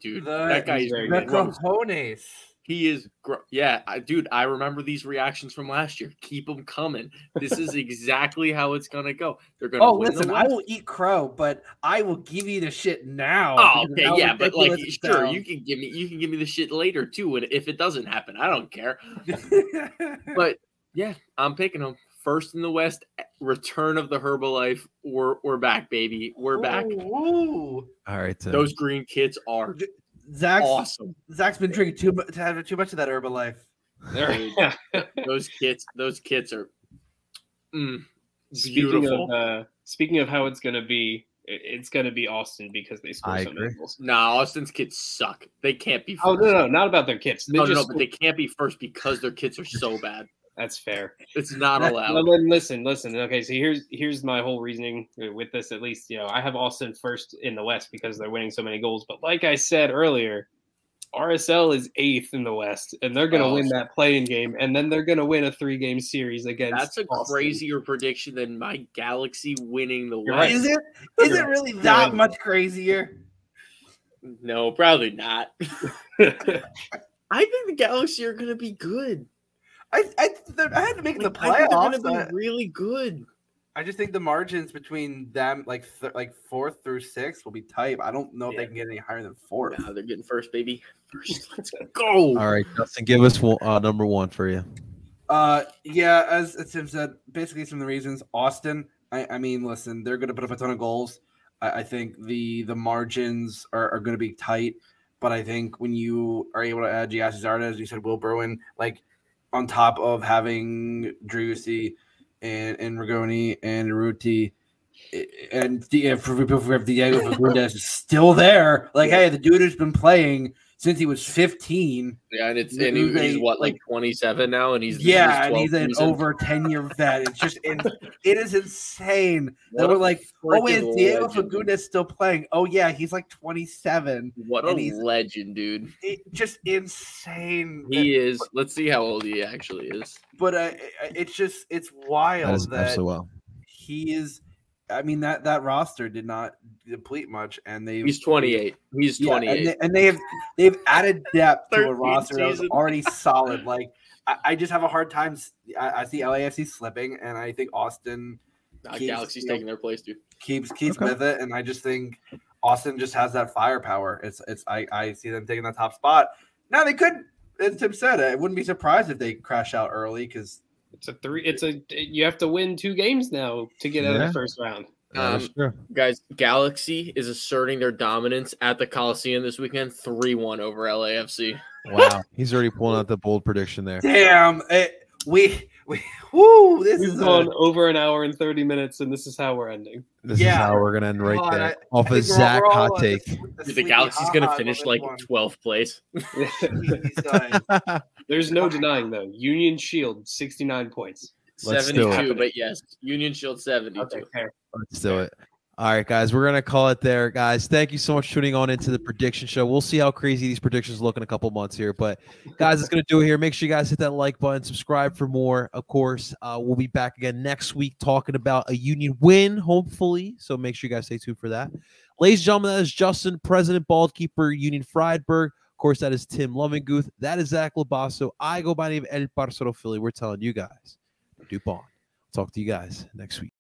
dude. The- That guy is very The good. cojones. He is, dude. I remember these reactions from last year. Keep them coming. This is exactly how it's gonna go. They're gonna. Oh, win listen, the I West. will eat crow, but I will give you the shit now. Oh, because of okay, how yeah, but like, ridiculous it sure, sounds. you can give me the shit later too, and if it doesn't happen, I don't care. But yeah, I'm picking them first in the West. Return of the Herbalife. We're back, baby. We're back. Ooh. All right, Tim. Those green kits are Zach's awesome. been drinking too much of that Herbalife. Those kits are Speaking beautiful. speaking of how it's gonna be, it's gonna be Austin because they score I so many agree. goals. Nah, Austin's kits suck. They can't be first. Oh no, not about their kits. They No, just but they can't be first because their kits are so bad. That's fair. It's not Well, allowed. then listen. Okay, so here's my whole reasoning with this. At least I have Austin first in the West because they're winning so many goals. But like I said earlier, RSL is 8th in the West, and they're gonna win that play-in game, and then they're gonna win a 3-game series against. That's a Austin. crazier prediction than my Galaxy winning the You're West. right. Is it really that much crazier? No, probably not. I think the Galaxy are going to be good. I had to make the I think they're playoffs. going to be really good. I just think the margins between them, like 4th through 6th, will be tight. I don't know if they Yeah. can get any higher than 4th. Now they're getting first, baby. First, let's go. All right, Justin, give us number 1 for you. Yeah, as Tim said, basically some of the reasons. Austin, I mean, listen, they're going to put up a ton of goals. I think the margins are going to be tight, but I think when you are able to add Giassi Zardes, as you said, Will Bruin, like on top of having Driussi and Rigoni and Ruti, and Diego Fagundes is still there. Like, hey, the dude has been playing since he was 15. Yeah, and he's what, like 27 now, and he's and he's 12 an season. over 10-year vet. It's just it is insane. They What were a like, oh, is freaking Diego legend. Fagundes still playing? Oh yeah, he's like 27. What a and he's legend, dude. just insane. He is. Let's see how old he actually is. But it's wild That is that absolutely well. he is. I mean that roster did not deplete much, and He's 28. He's 28. and they've added depth to a 13 roster that was seasons. already solid. Like I just have a hard time. I see LAFC slipping, and I think Austin keeps, Galaxy's taking their place, dude. keeps with it, and I just think Austin just has that firepower. I see them taking that top spot. Now they could, as Tim said, I wouldn't be surprised if they crash out early because. You have to win 2 games now to get out of the first round. That is true. Guys, Galaxy is asserting their dominance at the Coliseum this weekend, 3-1 over LAFC. Wow. He's already pulling out the bold prediction there. Damn, we've gone over an hour and 30 minutes, and this is how we're ending. This is how we're going to end right God, there. I Off a think Zach we're all hot on take. The Galaxy's going to finish like 12th place. 12th. There's no denying, though. Union Shield, 69 points. Let's do 72, it. but yes, Union Shield 72. Okay, fair. Let's do it. All right, guys, we're going to call it there, guys. Thank you so much for tuning on into the prediction show. We'll see how crazy these predictions look in a couple months here. But, guys, it's going to do it here. Make sure you guys hit that like button, subscribe for more. Of course, we'll be back again next week talking about a Union win, hopefully. So make sure you guys stay tuned for that. Ladies and gentlemen, that is Justin, President Baldkeeper, Union Friedberg. Of course, that is Tim Lovinguth. That is Zach Labasso. I go by the name of El Parcero Philly. We're telling you guys, DOOP on. Talk to you guys next week.